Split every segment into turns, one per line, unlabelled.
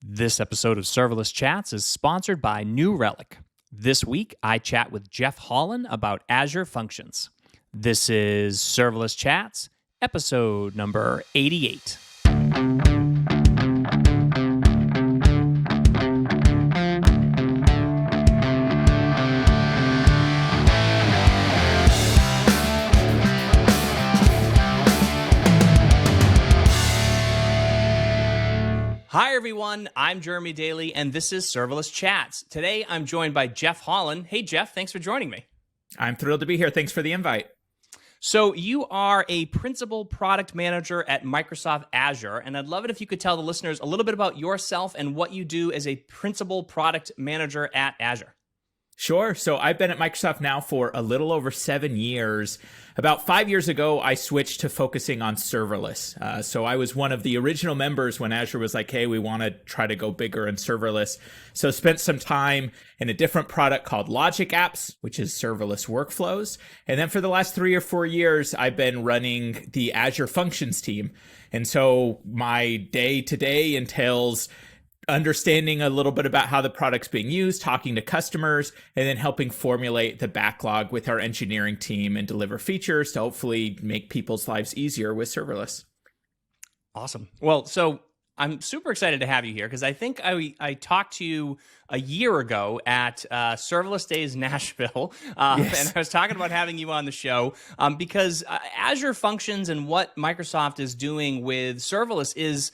This episode of Serverless Chats is sponsored by New Relic. This week, I chat with Jeff Hollan about Azure Functions. This is Serverless Chats, episode number 88. Hi, everyone. I'm Jeremy Daly, and this is Serverless Chats. Today, I'm joined by Jeff Hollan. Hey, Jeff, thanks for joining me.
I'm thrilled to be here. Thanks for the invite.
So you are a principal product manager at Microsoft Azure, and I'd love it if you could tell the listeners a little bit about yourself and what you do as a principal product manager at Azure.
Sure. So I've been at Microsoft now for a little over 7 years. About 5 years ago, I switched to focusing on serverless. So I was one of the original members when Azure was like, hey, we want to try to go bigger in serverless. So spent some time in a different product called Logic Apps, which is serverless workflows. And then for the last 3 or 4 years, I've been running the Azure Functions team. And so my day-to-day entails understanding a little bit about how the product's being used, talking to customers, and then helping formulate the backlog with our engineering team and deliver features to hopefully make people's lives easier with serverless.
Awesome. Well, so I'm super excited to have you here because I think I talked to you a year ago at Serverless Days Nashville,
Yes.
and I was talking about having you on the show because Azure Functions and what Microsoft is doing with serverless is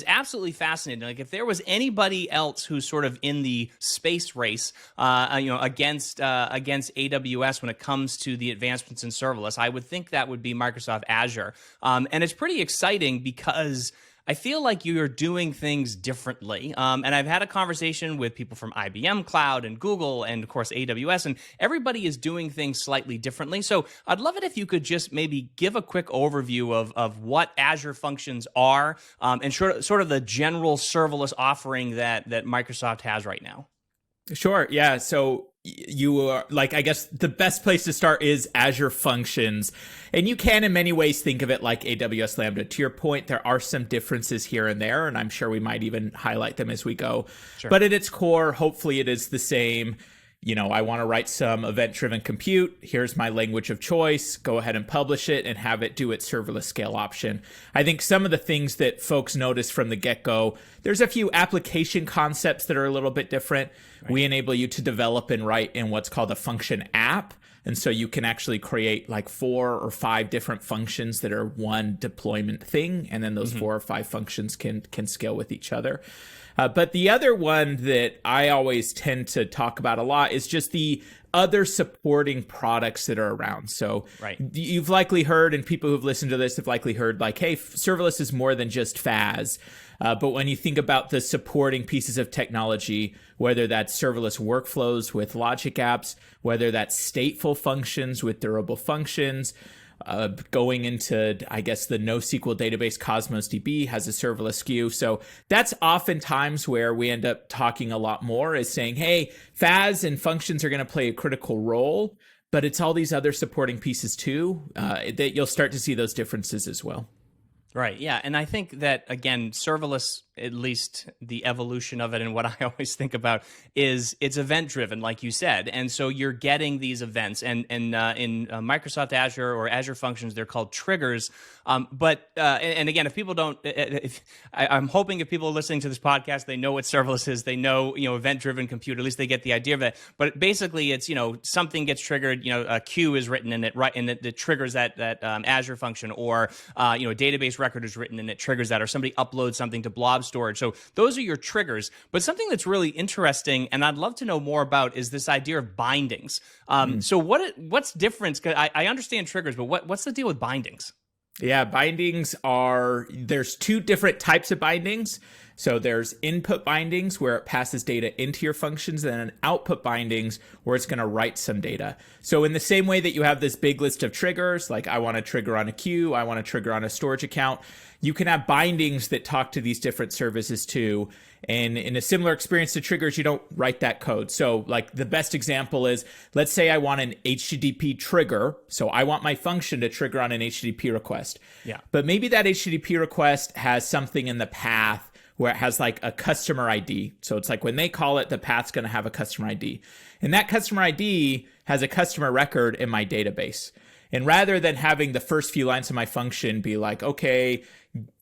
absolutely fascinating. Like if there was anybody else who's sort of in the space race, against AWS when it comes to the advancements in serverless, I would think that would be Microsoft Azure. And it's pretty exciting because I feel like you are doing things differently. And I've had a conversation with people from IBM Cloud and Google and, of course, AWS, and everybody is doing things slightly differently. So I'd love it if you could just maybe give a quick overview of what Azure Functions are and sort of the general serverless offering that Microsoft has right now.
Sure. Yeah. So you are I guess the best place to start is Azure Functions. And you can in many ways think of it like AWS Lambda. To your point, there are some differences here and there, and I'm sure we might even highlight them as we go. Sure. But at its core, hopefully it is the same. I want to write some event-driven compute. Here's my language of choice. Go ahead and publish it and have it do its serverless scale option. I think some of the things that folks notice from the get-go, there's a few application concepts that are a little bit different. Right. We enable you to develop and write in what's called a function app. And so you can actually create like 4 or 5 different functions that are one deployment thing. And then those 4 or 5 functions can scale with each other. But the other one that I always tend to talk about a lot is just the other supporting products that are around. So right. You've likely heard, and people who've listened to this have likely heard, like, hey, serverless is more than just FAS. But when you think about the supporting pieces of technology, whether that's serverless workflows with Logic Apps, whether that's stateful functions with Durable Functions, going into, I guess, the NoSQL database Cosmos DB has a serverless SKU. So that's oftentimes where we end up talking a lot more is saying, hey, FAS and functions are going to play a critical role, but it's all these other supporting pieces too that you'll start to see those differences as well.
Right. Yeah. And I think that, again, serverless, at least the evolution of it and what I always think about is it's event driven, like you said. And so you're getting these events and in Microsoft Azure or Azure Functions, they're called triggers. But again, if people don't, I'm hoping if people are listening to this podcast, they know what serverless is, they know, event driven compute, at least they get the idea of it. But basically it's, something gets triggered, a queue is written in it, right? And it triggers that Azure function or, a database record is written and it triggers that, or somebody uploads something to blob storage. So those are your triggers. But something that's really interesting, and I'd love to know more about, is this idea of bindings. So what's different? Because I understand triggers, but what's the deal with bindings?
Yeah, there's 2 different types of bindings. So there's input bindings where it passes data into your functions, and then output bindings where it's going to write some data. So in the same way that you have this big list of triggers, like I want to trigger on a queue, I want to trigger on a storage account, you can have bindings that talk to these different services too. And in a similar experience to triggers, you don't write that code. So like the best example is, let's say I want an HTTP trigger. So I want my function to trigger on an HTTP request. Yeah. But maybe that HTTP request has something in the path where it has like a customer ID. So it's like when they call it, the path's going to have a customer ID. And that customer ID has a customer record in my database. And rather than having the first few lines of my function be like, okay,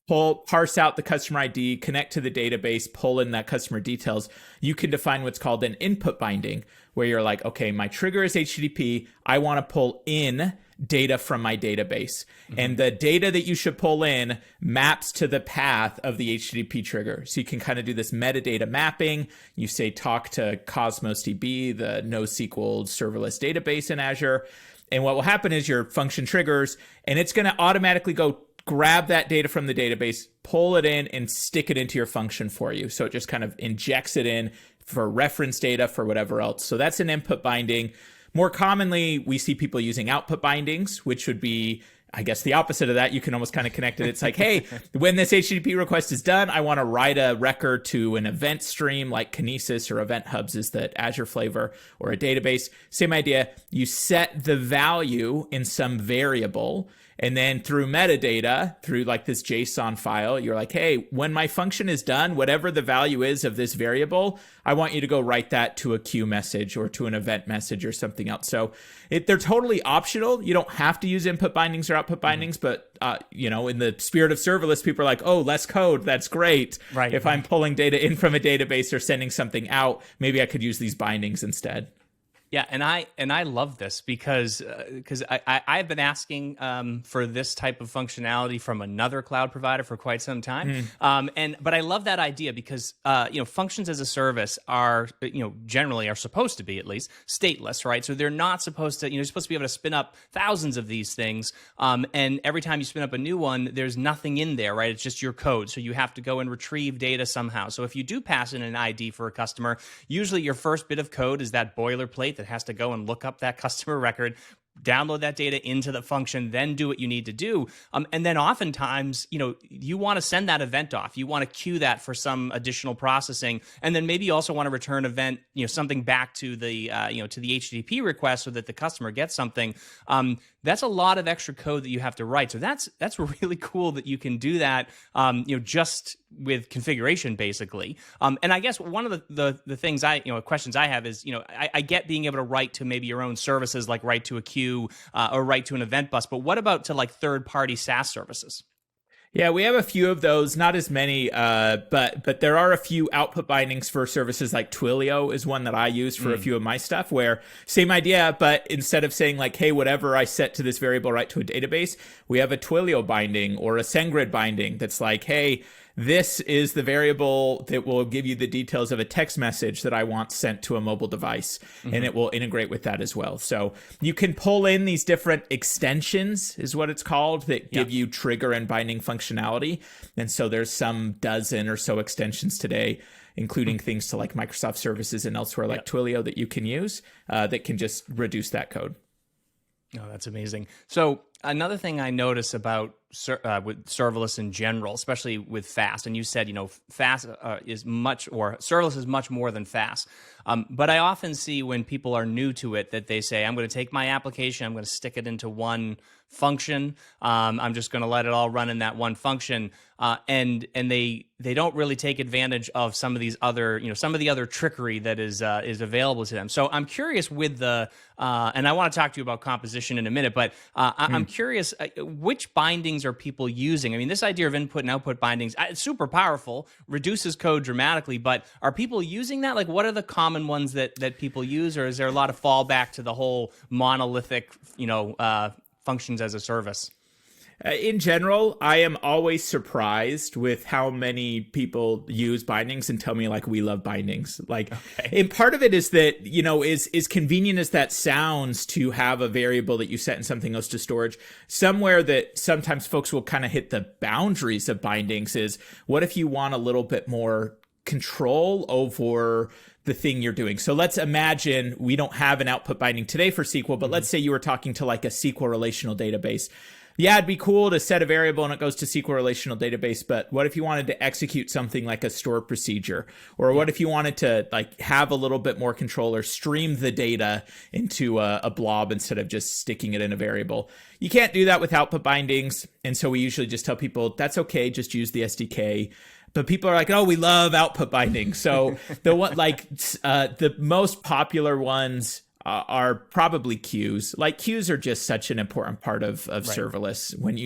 parse out the customer ID, connect to the database, pull in that customer details, you can define what's called an input binding, where you're like, okay, my trigger is HTTP. I want to pull in data from my database. And the data that you should pull in maps to the path of the HTTP trigger. So you can kind of do this metadata mapping. You say, talk to Cosmos DB, the NoSQL serverless database in Azure. And what will happen is your function triggers, and it's going to automatically go grab that data from the database, pull it in, and stick it into your function for you. So it just kind of injects it in for reference data, for whatever else. So that's an input binding. More commonly, we see people using output bindings, which would be, I guess, the opposite of that. You can almost kind of connect it. It's like, hey, when this HTTP request is done, I want to write a record to an event stream like Kinesis or Event Hubs is the Azure flavor, or a database. Same idea. You set the value in some variable, and then through metadata, through like this JSON file, you're like, hey, when my function is done, whatever the value is of this variable, I want you to go write that to a queue message or to an event message or something else. So they're totally optional. You don't have to use input bindings or output bindings, but in the spirit of serverless, people are like, oh, less code. That's great.
Right.
If I'm pulling data in from a database or sending something out, maybe I could use these bindings instead.
Yeah, and I love this because I've been asking for this type of functionality from another cloud provider for quite some time. But I love that idea because functions as a service are generally are supposed to be, at least, stateless, right? So they're not supposed to you're supposed to be able to spin up thousands of these things, and every time you spin up a new one, there's nothing in there, right? It's just your code, so you have to go and retrieve data somehow. So if you do pass in an ID for a customer, usually your first bit of code is that boilerplate that has to go and look up that customer record, download that data into the function, then do what you need to do. And then oftentimes, you want to send that event off. You want to queue that for some additional processing. And then maybe you also want to return event, something back to the, to the HTTP request so that the customer gets something. That's a lot of extra code that you have to write. So that's really cool that you can do that, just with configuration, basically. And I guess one of the things questions I have is, I get being able to write to maybe your own services, like write to a queue or write to an event bus, but what about to like third-party SaaS services?
Yeah, we have a few of those, not as many, but there are a few output bindings for services like Twilio is one that I use for a few of my stuff, where same idea, but instead of saying like, hey, whatever I set to this variable right to a database, we have a Twilio binding or a SendGrid binding that's like, hey, this is the variable that will give you the details of a text message that I want sent to a mobile device, and it will integrate with that as well. So you can pull in these different extensions, is what it's called, that give you trigger and binding functionality. And so there's some dozen or so extensions today, including things to like Microsoft services and elsewhere like Twilio that you can use that can just reduce that code.
Oh, that's amazing. So another thing I notice about with serverless in general, especially with fast, and you said, fast is much, or serverless is much more than fast. But I often see when people are new to it that they say, I'm going to take my application, I'm going to stick it into one function. I'm just going to let it all run in that one function. And they don't really take advantage of some of these other, some of the other trickery that is available to them. So I'm curious with the, and I want to talk to you about composition in a minute, but I'm curious, which bindings are people using? I mean, this idea of input and output bindings, it's super powerful, reduces code dramatically, but are people using that? Like, what are the common ones that people use, or is there a lot of fallback to the whole monolithic, functions as a service?
In general, I am always surprised with how many people use bindings and tell me like we love bindings. Like, and part of it is that, is convenient as that sounds to have a variable that you set in something else to storage. Somewhere that sometimes folks will kind of hit the boundaries of bindings is, what if you want a little bit more control over the thing you're doing? So let's imagine we don't have an output binding today for SQL, but let's say you were talking to like a SQL relational database. Yeah, it'd be cool to set a variable and it goes to SQL relational database, but what if you wanted to execute something like a store procedure? Or what if you wanted to like have a little bit more control or stream the data into a blob instead of just sticking it in a variable? You can't do that with output bindings. And so we usually just tell people, that's okay, just use the SDK. but people are like, oh, we love output binding. So the most popular ones are probably queues. Like queues are just such an important part of serverless when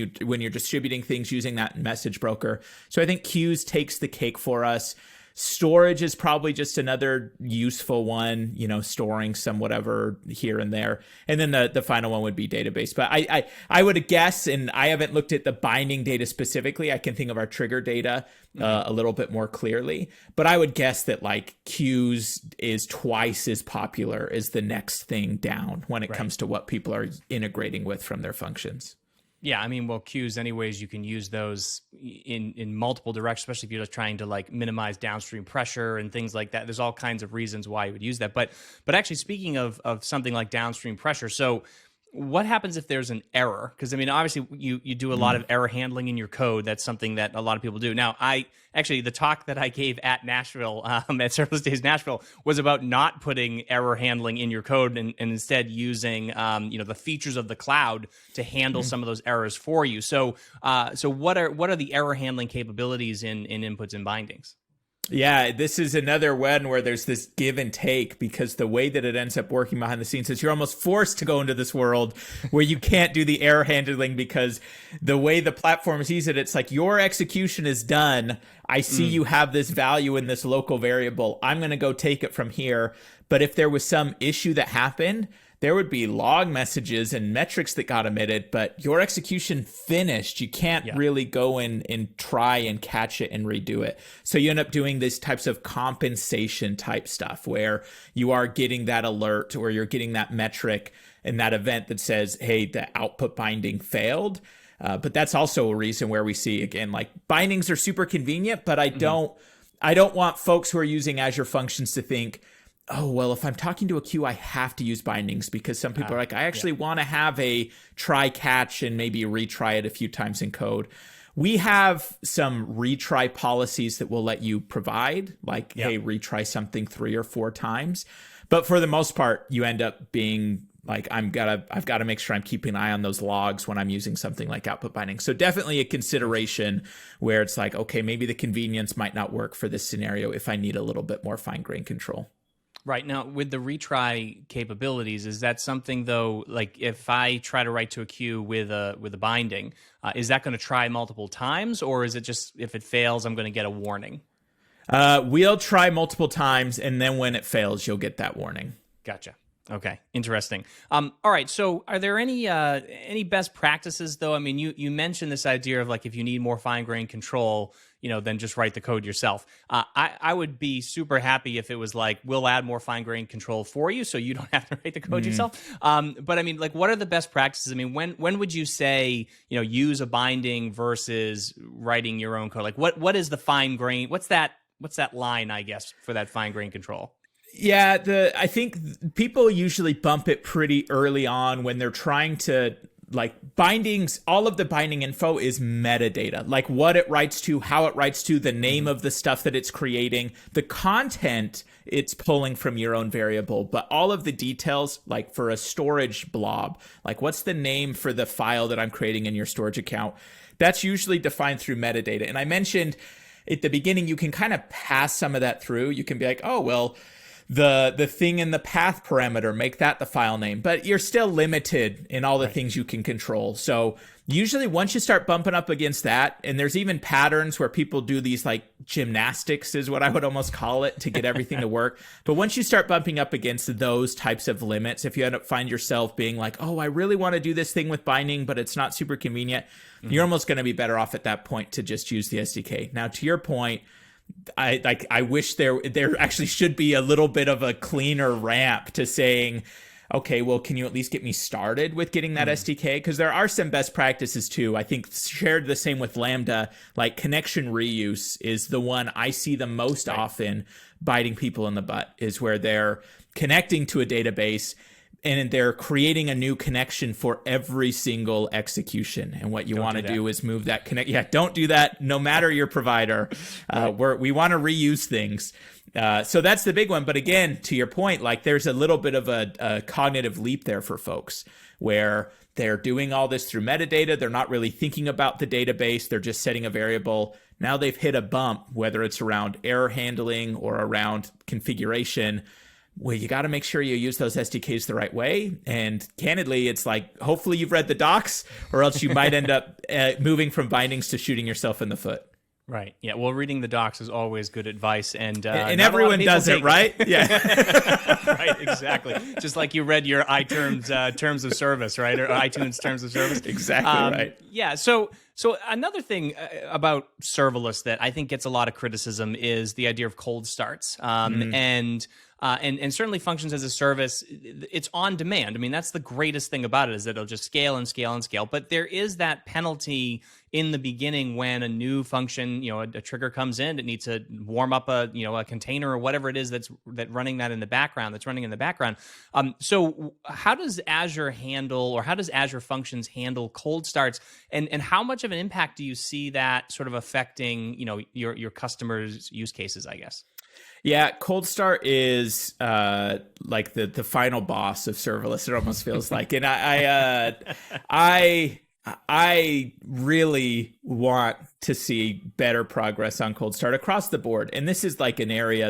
you're distributing things using that message broker. So I think queues takes the cake for us. Storage is probably just another useful one, storing some whatever here and there. And then the final one would be database. But I would guess, and I haven't looked at the binding data specifically. I can think of our trigger data a little bit more clearly. But I would guess that like queues is twice as popular as the next thing down when it comes to what people are integrating with from their functions.
Yeah, I mean, well, queues, anyways, you can use those in multiple directions, especially if you're just trying to like minimize downstream pressure and things like that. There's all kinds of reasons why you would use that. But actually, speaking of something like downstream pressure, so what happens if there's an error? Because I mean, obviously, you do a lot of error handling in your code. That's something that a lot of people do. Now, the talk that I gave at Nashville, at Serverless Days Nashville, was about not putting error handling in your code and instead using the features of the cloud to handle some of those errors for you. So what are the error handling capabilities in inputs and bindings?
Yeah, this is another one where there's this give and take, because the way that it ends up working behind the scenes is you're almost forced to go into this world where you can't do the error handling, because the way the platform sees it, it's like your execution is done. I see you have this value in this local variable. I'm going to go take it from here. But if there was some issue that happened, there would be log messages and metrics that got emitted, but your execution finished. You can't really go in and try and catch it and redo it. So you end up doing these types of compensation type stuff where you are getting that alert or you're getting that metric and that event that says, hey, the output binding failed. But that's also a reason where we see, again, like bindings are super convenient, but I don't want folks who are using Azure Functions to think, oh, well, if I'm talking to a queue, I have to use bindings, because some people are like, I actually want to have a try catch and maybe retry it a few times in code. We have some retry policies that will let you provide, like, hey, retry something 3 or 4 times. But for the most part, you end up being like, I've got to make sure I'm keeping an eye on those logs when I'm using something like output binding. So definitely a consideration where it's like, okay, maybe the convenience might not work for this scenario if I need a little bit more fine-grained control.
Right. Now, with the retry capabilities, is that something, though, like if I try to write to a queue with a binding, is that going to try multiple times, or is it just if it fails, I'm going to get a warning?
We'll try multiple times, and then when it fails, you'll get that warning.
Gotcha. Okay, interesting. All right, so are there any best practices, though? I mean, you mentioned this idea of like if you need more fine-grained control, then just write the code yourself. I would be super happy if it was like, we'll add more fine-grained control for you so you don't have to write the code yourself. But I mean, like, what are the best practices? I mean, when would you say, use a binding versus writing your own code? Like, what is the fine-grained? What's that line, I guess, for that fine-grained control?
Yeah, I think people usually bump it pretty early on when they're trying to, like, bindings. All of the binding info is metadata, like what it writes to, how it writes to, the name of the stuff that it's creating, the content it's pulling from your own variable. But all of the details, like for a storage blob, like what's the name for the file that I'm creating in your storage account, that's usually defined through metadata. And I mentioned at the beginning, you can kind of pass some of that through. You can be like, oh, well, the thing in the path parameter, make that the file name, but you're still limited in all the things you can control. So usually once you start bumping up against that, and there's even patterns where people do these like gymnastics is what I would almost call it to get everything to work. But once you start bumping up against those types of limits, if you end up find yourself being like, oh, I really want to do this thing with binding, but it's not super convenient, you're almost going to be better off at that point to just use the SDK. Now, to your point, I wish there actually should be a little bit of a cleaner ramp to saying, okay, well, can you at least get me started with getting that SDK? Because there are some best practices too. I think shared the same with Lambda, like connection reuse is the one I see the most often biting people in the butt, is where they're connecting to a database and they're creating a new connection for every single execution. And what you want to do is move that connect. Yeah, don't do that. No matter your provider, we want to reuse things. So that's the big one. But again, to your point, like there's a little bit of a cognitive leap there for folks where They're doing all this through metadata. They're not really thinking about the database. They're just setting a variable. Now they've hit a bump, whether it's around error handling or around configuration. Well, you got to make sure you use those SDKs the right way. And candidly, it's like, hopefully you've read the docs, or else you might end up moving from bindings to shooting yourself in the foot.
Right. Yeah. Well, reading the docs is always good advice, and
everyone does it, right? Yeah.
Right. Exactly. Just like you read your iTerms terms of service, right, or iTunes terms of service.
Exactly right.
Yeah. So another thing about serverless that I think gets a lot of criticism is the idea of cold starts, and certainly functions as a service, it's on demand. I mean, that's the greatest thing about it, is that it'll just scale and scale and scale. But there is that penalty in the beginning when a new function, a trigger comes in, it needs to warm up a container or whatever it is that's running in the background. So how does Azure handle, or how does Azure Functions handle cold starts, and how much of an impact do you see that sort of affecting, your customers' use cases, I guess?
Yeah, cold start is like the final boss of serverless. It almost feels like, and I really want to see better progress on cold start across the board. And this is like an area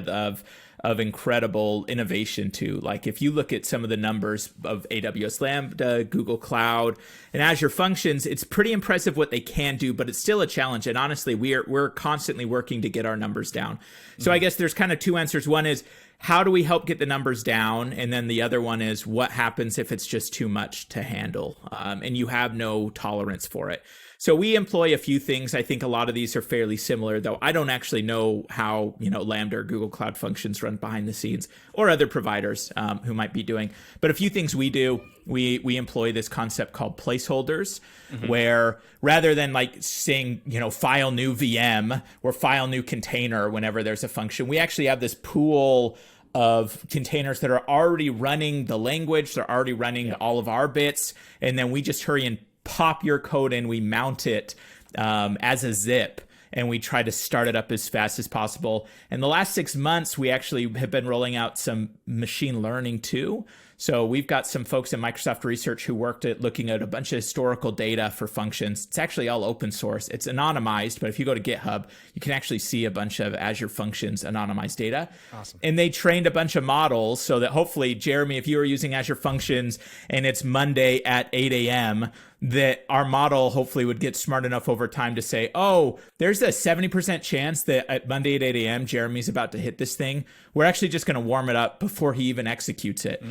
of incredible innovation too. Like if you look at some of the numbers of AWS Lambda, Google Cloud, and Azure Functions, it's pretty impressive what they can do, but it's still a challenge. And honestly, we're constantly working to get our numbers down. So I guess there's kind of two answers. One is, how do we help get the numbers down? And then the other one is, what happens if it's just too much to handle and you have no tolerance for it? So we employ a few things. I think a lot of these are fairly similar, though I don't actually know how, Lambda or Google Cloud Functions run behind the scenes, or other providers who might be doing. But a few things we do, we employ this concept called placeholders, where rather than like saying, file new VM or file new container whenever there's a function, we actually have this pool of containers that are already running the language. They're already running all of our bits. And then we just hurry and pop your code in, we mount it as a zip, and we try to start it up as fast as possible. And the last 6 months, we actually have been rolling out some machine learning too. So we've got some folks in Microsoft Research who worked at looking at a bunch of historical data for functions. It's actually all open source. It's anonymized, but if you go to GitHub, you can actually see a bunch of Azure Functions anonymized data.
Awesome.
And they trained a bunch of models so that hopefully, Jeremy, if you were using Azure Functions and it's Monday at 8 a.m., that our model hopefully would get smart enough over time to say, oh, there's a 70% chance that at Monday at 8 a.m., Jeremy's about to hit this thing. We're actually just going to warm it up before he even executes it.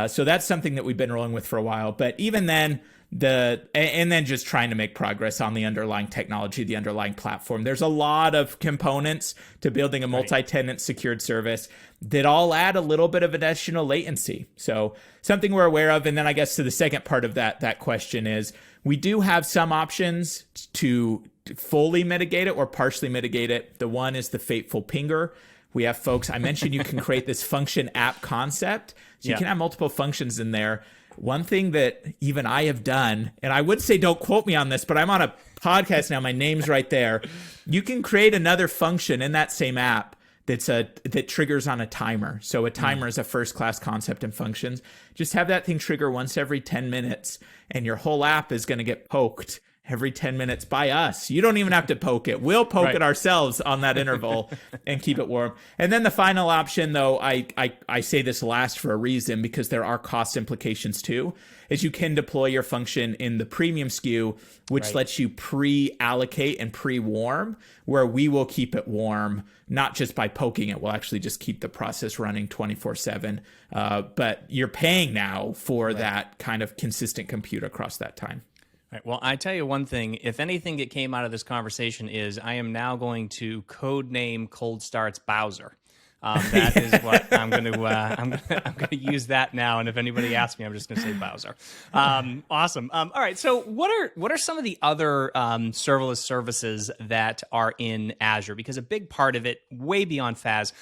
So that's something that we've been rolling with for a while. But even then, and then just trying to make progress on the underlying technology, the underlying platform. There's a lot of components to building a multi-tenant secured service that all add a little bit of additional latency. So something we're aware of. And then I guess to the second part of that question is, we do have some options to fully mitigate it or partially mitigate it. The one is the fateful pinger. We have folks, I mentioned you can create this function app concept. So you can have multiple functions in there. One thing that even I have done, and I would say don't quote me on this, but I'm on a podcast now, my name's right there. You can create another function in that same app that triggers on a timer. So a timer is a first-class concept in functions. Just have that thing trigger once every 10 minutes, and your whole app is going to get poked every 10 minutes by us. You don't even have to poke it. We'll poke it ourselves on that interval and keep it warm. And then the final option, though, I say this last for a reason, because there are cost implications too, is you can deploy your function in the premium SKU, which lets you pre-allocate and pre-warm, where we will keep it warm, not just by poking it. We'll actually just keep the process running 24/7. But you're paying now for that kind of consistent compute across that time.
Right. Well, I tell you one thing. If anything that came out of this conversation is, I am now going to code name cold starts Bowser. That is what I'm going to. I'm going to use that now. And if anybody asks me, I'm just going to say Bowser. Awesome. All right. So what are some of the other serverless services that are in Azure? Because a big part of it, way beyond FAS,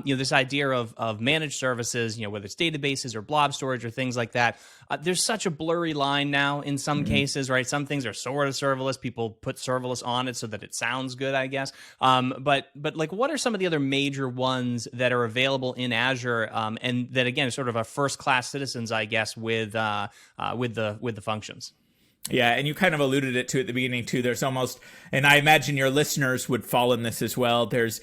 this idea of managed services, whether it's databases or blob storage or things like that. There's such a blurry line now in some cases, right? Some things are sort of serverless. People put serverless on it so that it sounds good, I guess. But like, what are some of the other major ones that are available in Azure, and that again, sort of are first-class citizens, I guess, with the functions?
Yeah, and you kind of alluded it to at the beginning too. There's almost, and I imagine your listeners would fall in this as well. There's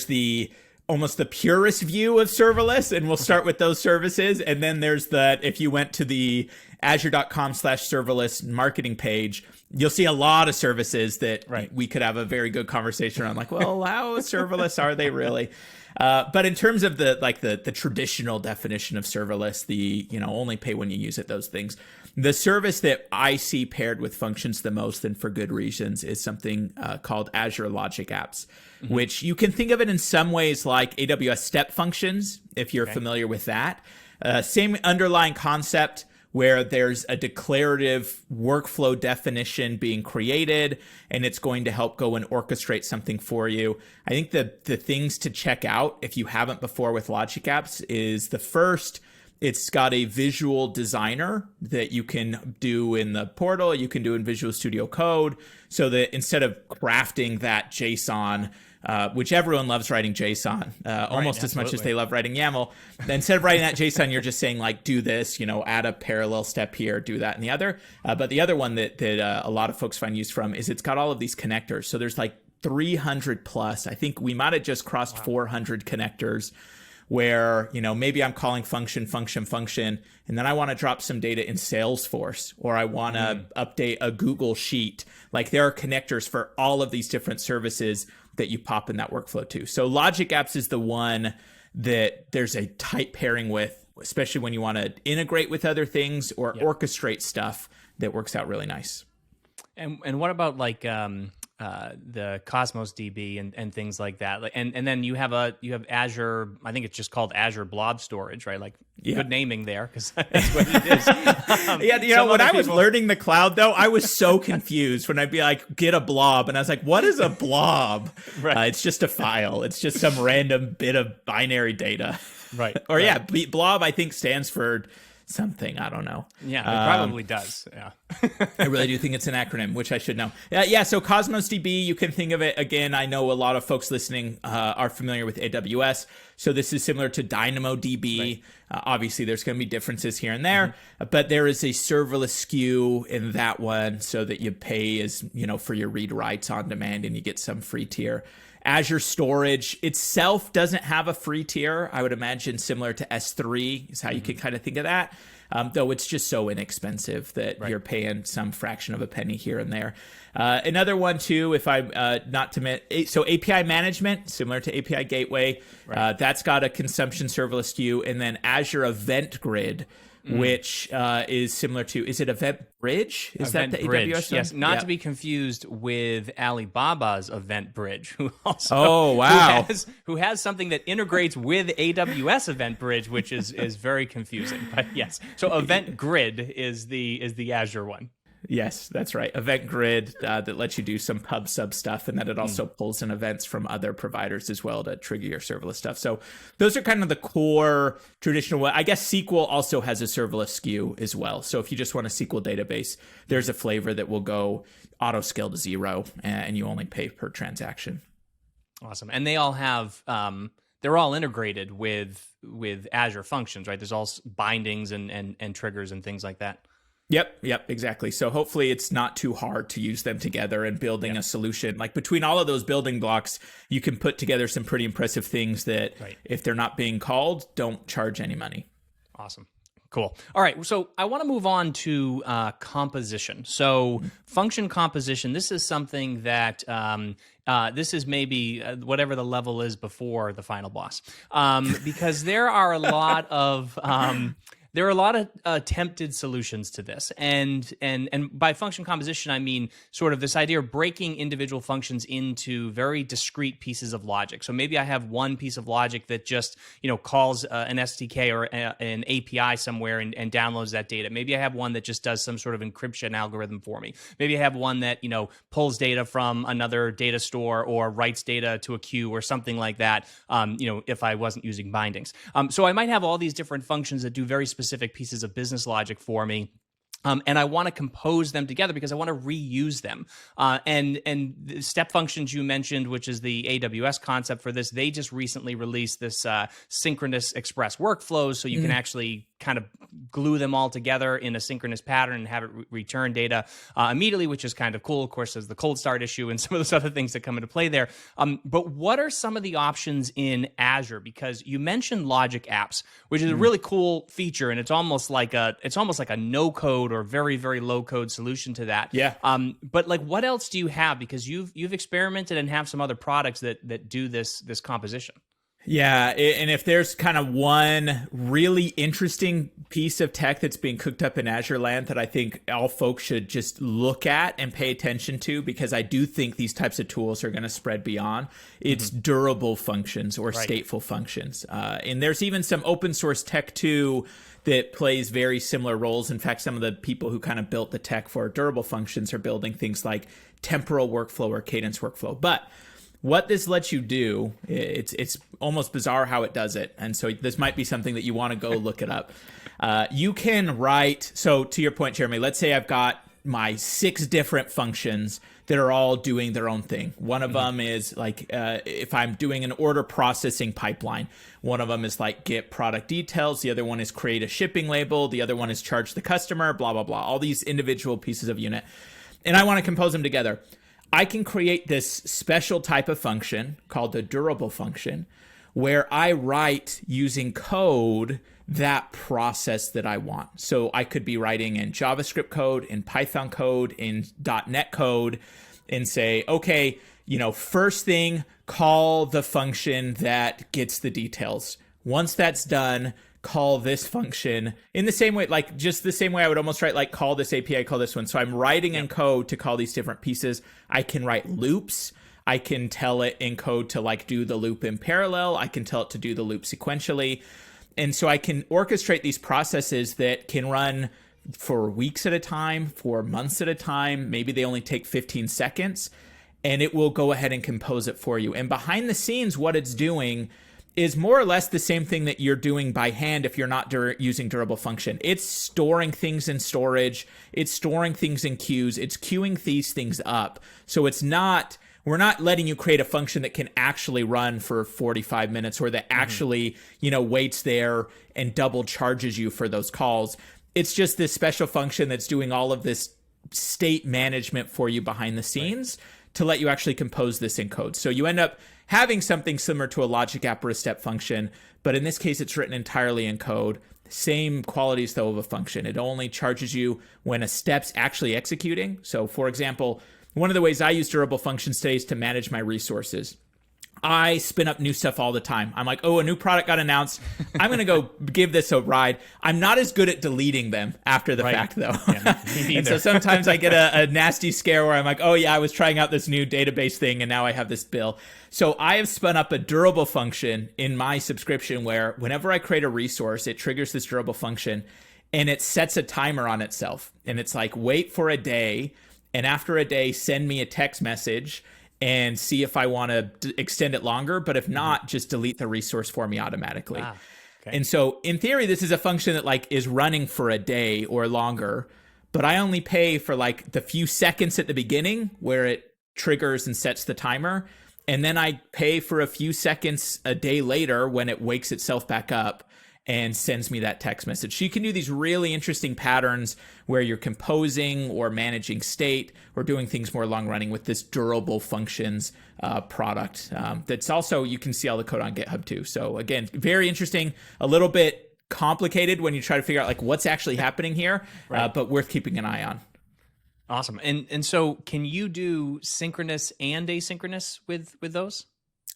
the almost the purest view of serverless, and we'll start with those services. And then there's the, if you went to the azure.com/serverless marketing page, you'll see a lot of services that we could have a very good conversation on. Like, well, how serverless are they really? But in terms of the traditional definition of serverless, the only pay when you use it, those things, the service that I see paired with functions the most, and for good reasons, is something called Azure Logic Apps, which you can think of it in some ways like AWS Step Functions, if you're familiar with that. Same underlying concept, where there's a declarative workflow definition being created, and it's going to help go and orchestrate something for you. I think the things to check out, if you haven't before with Logic Apps, is the first, it's got a visual designer that you can do in the portal, you can do in Visual Studio Code, so that instead of crafting that JSON, which everyone loves writing JSON, almost as much as they love writing YAML. Instead of writing that JSON, you're just saying like, do this, add a parallel step here, do that and the other. But the other one that a lot of folks find use from is it's got all of these connectors. So there's like 300 plus. I think we might have just crossed 400 connectors, where, maybe I'm calling function, and then I want to drop some data in Salesforce, or I want to update a Google Sheet. Like, there are connectors for all of these different services that you pop in that workflow too. So Logic Apps is the one that there's a tight pairing with, especially when you want to integrate with other things or orchestrate stuff, that works out really nice.
And what about like the Cosmos DB and things like that? And then you have Azure, I think it's just called Azure Blob Storage, right? Like, good naming there, because that's what it is.
When I was learning the cloud, though, I was so confused when I'd be like, get a blob. And I was like, what is a blob? It's just a file. It's just some random bit of binary data. Or blob, I think, stands for something. I don't know.
Yeah, it probably does. Yeah.
I really do think it's an acronym, which I should know. So Cosmos DB, you can think of it, again, I know a lot of folks listening are familiar with AWS. So this is similar to DynamoDB. Obviously, there's going to be differences here and there, but there is a serverless SKU in that one, so that you pay for your read writes on demand, and you get some free tier. Azure Storage itself doesn't have a free tier. I would imagine similar to S3 is how you can kind of think of that. Though it's just so inexpensive that you're paying some fraction of a penny here and there. Another one too, if I'm so API management, similar to API Gateway, that's got a consumption serverless SKU, and then Azure Event Grid, which is similar to, is it Event Bridge? Is
Event
that the
Bridge,
AWS one?
yes, not to be confused with Alibaba's Event Bridge, who also who has something that integrates with AWS Event Bridge, which is very confusing. But yes, so Event Grid is the Azure one.
Yes, that's right. Event Grid that lets you do some pub sub stuff, and then it also pulls in events from other providers as well to trigger your serverless stuff. So those are kind of the core traditional. I guess SQL also has a serverless SKU as well. So if you just want a SQL database, there's a flavor that will go auto scale to 0, and you only pay per transaction.
Awesome. And they all have they're all integrated with Azure Functions, right? There's all bindings and triggers and things like that.
Yep, exactly. So hopefully it's not too hard to use them together and building a solution. Like, between all of those building blocks, you can put together some pretty impressive things that, if they're not being called, don't charge any money.
Awesome. Cool. All right. So I want to move on to composition. So function composition, this is something that this is maybe whatever the level is before the final boss, because there are a lot of attempted solutions to this, and by function composition I mean sort of this idea of breaking individual functions into very discrete pieces of logic. So maybe I have one piece of logic that just calls an SDK or an API somewhere and downloads that data. Maybe I have one that just does some sort of encryption algorithm for me. Maybe I have one that pulls data from another data store or writes data to a queue or something like that. If I wasn't using bindings, so I might have all these different functions that do very specific pieces of business logic for me. And I want to compose them together because I want to reuse them. And the step functions you mentioned, which is the AWS concept for this, they just recently released this synchronous express workflows, so you can actually kind of glue them all together in a synchronous pattern and have it return data immediately, which is kind of cool. Of course, there's the cold start issue and some of those other things that come into play there. But what are some of the options in Azure? Because you mentioned Logic Apps, which is a really cool feature, and it's almost like a no code or very, very low code solution to that.
Yeah.
But like, what else do you have? Because you've experimented and have some other products that do this composition.
Yeah, and if there's kind of one really interesting piece of tech that's being cooked up in Azure land that I think all folks should just look at and pay attention to, because I do think these types of tools are going to spread beyond, it's durable functions or stateful functions. And there's even some open source tech too that plays very similar roles. In fact, some of the people who kind of built the tech for durable functions are building things like temporal workflow or cadence workflow. But what this lets you do, it's almost bizarre how it does it. And so this might be something that you want to go look it up. You can write, so to your point, Jeremy, let's say I've got my 6 different functions that are all doing their own thing. One of them is like, if I'm doing an order processing pipeline, one of them is like get product details. The other one is create a shipping label. The other one is charge the customer, blah, blah, blah. All these individual pieces of unit. And I want to compose them together. I can create this special type of function called the durable function where I write using code that process that I want. So I could be writing in JavaScript code, in Python code, in .NET code, and say, okay, first thing, call the function that gets the details. Once that's done, call this function in the same way, like just the same way I would almost write like call this API, call this one. So I'm writing in code to call these different pieces. I can write loops. I can tell it in code to like do the loop in parallel. I can tell it to do the loop sequentially. And so I can orchestrate these processes that can run for weeks at a time, for months at a time. Maybe they only take 15 seconds and it will go ahead and compose it for you. And behind the scenes, what it's doing is more or less the same thing that you're doing by hand if you're not using durable function. It's storing things in storage. It's storing things in queues. It's queuing these things up. So we're not letting you create a function that can actually run for 45 minutes or that actually, waits there and double charges you for those calls. It's just this special function that's doing all of this state management for you behind the scenes to let you actually compose this in code. So you end up having something similar to a logic app or a step function, but in this case, it's written entirely in code. Same qualities, though, of a function. It only charges you when a step's actually executing. So, for example, one of the ways I use durable functions today is to manage my resources. I spin up new stuff all the time. I'm like, oh, a new product got announced. I'm going to go give this a ride. I'm not as good at deleting them after the fact, though. Yeah, and so sometimes I get a nasty scare where I'm like, oh, yeah, I was trying out this new database thing, and now I have this bill. So I have spun up a durable function in my subscription where whenever I create a resource, it triggers this durable function, and it sets a timer on itself. And it's like, wait for a day, and after a day, send me a text message and see if I want to extend it longer. But if not, just delete the resource for me automatically. Ah, okay. And so in theory, this is a function that like is running for a day or longer, but I only pay for like the few seconds at the beginning where it triggers and sets the timer. And then I pay for a few seconds a day later when it wakes itself back up and sends me that text message. So you can do these really interesting patterns where you're composing or managing state or doing things more long running with this durable functions product. That's also, you can see all the code on GitHub too. So again, very interesting, a little bit complicated when you try to figure out like what's actually happening here, but worth keeping an eye on.
Awesome. And so can you do synchronous and asynchronous with those?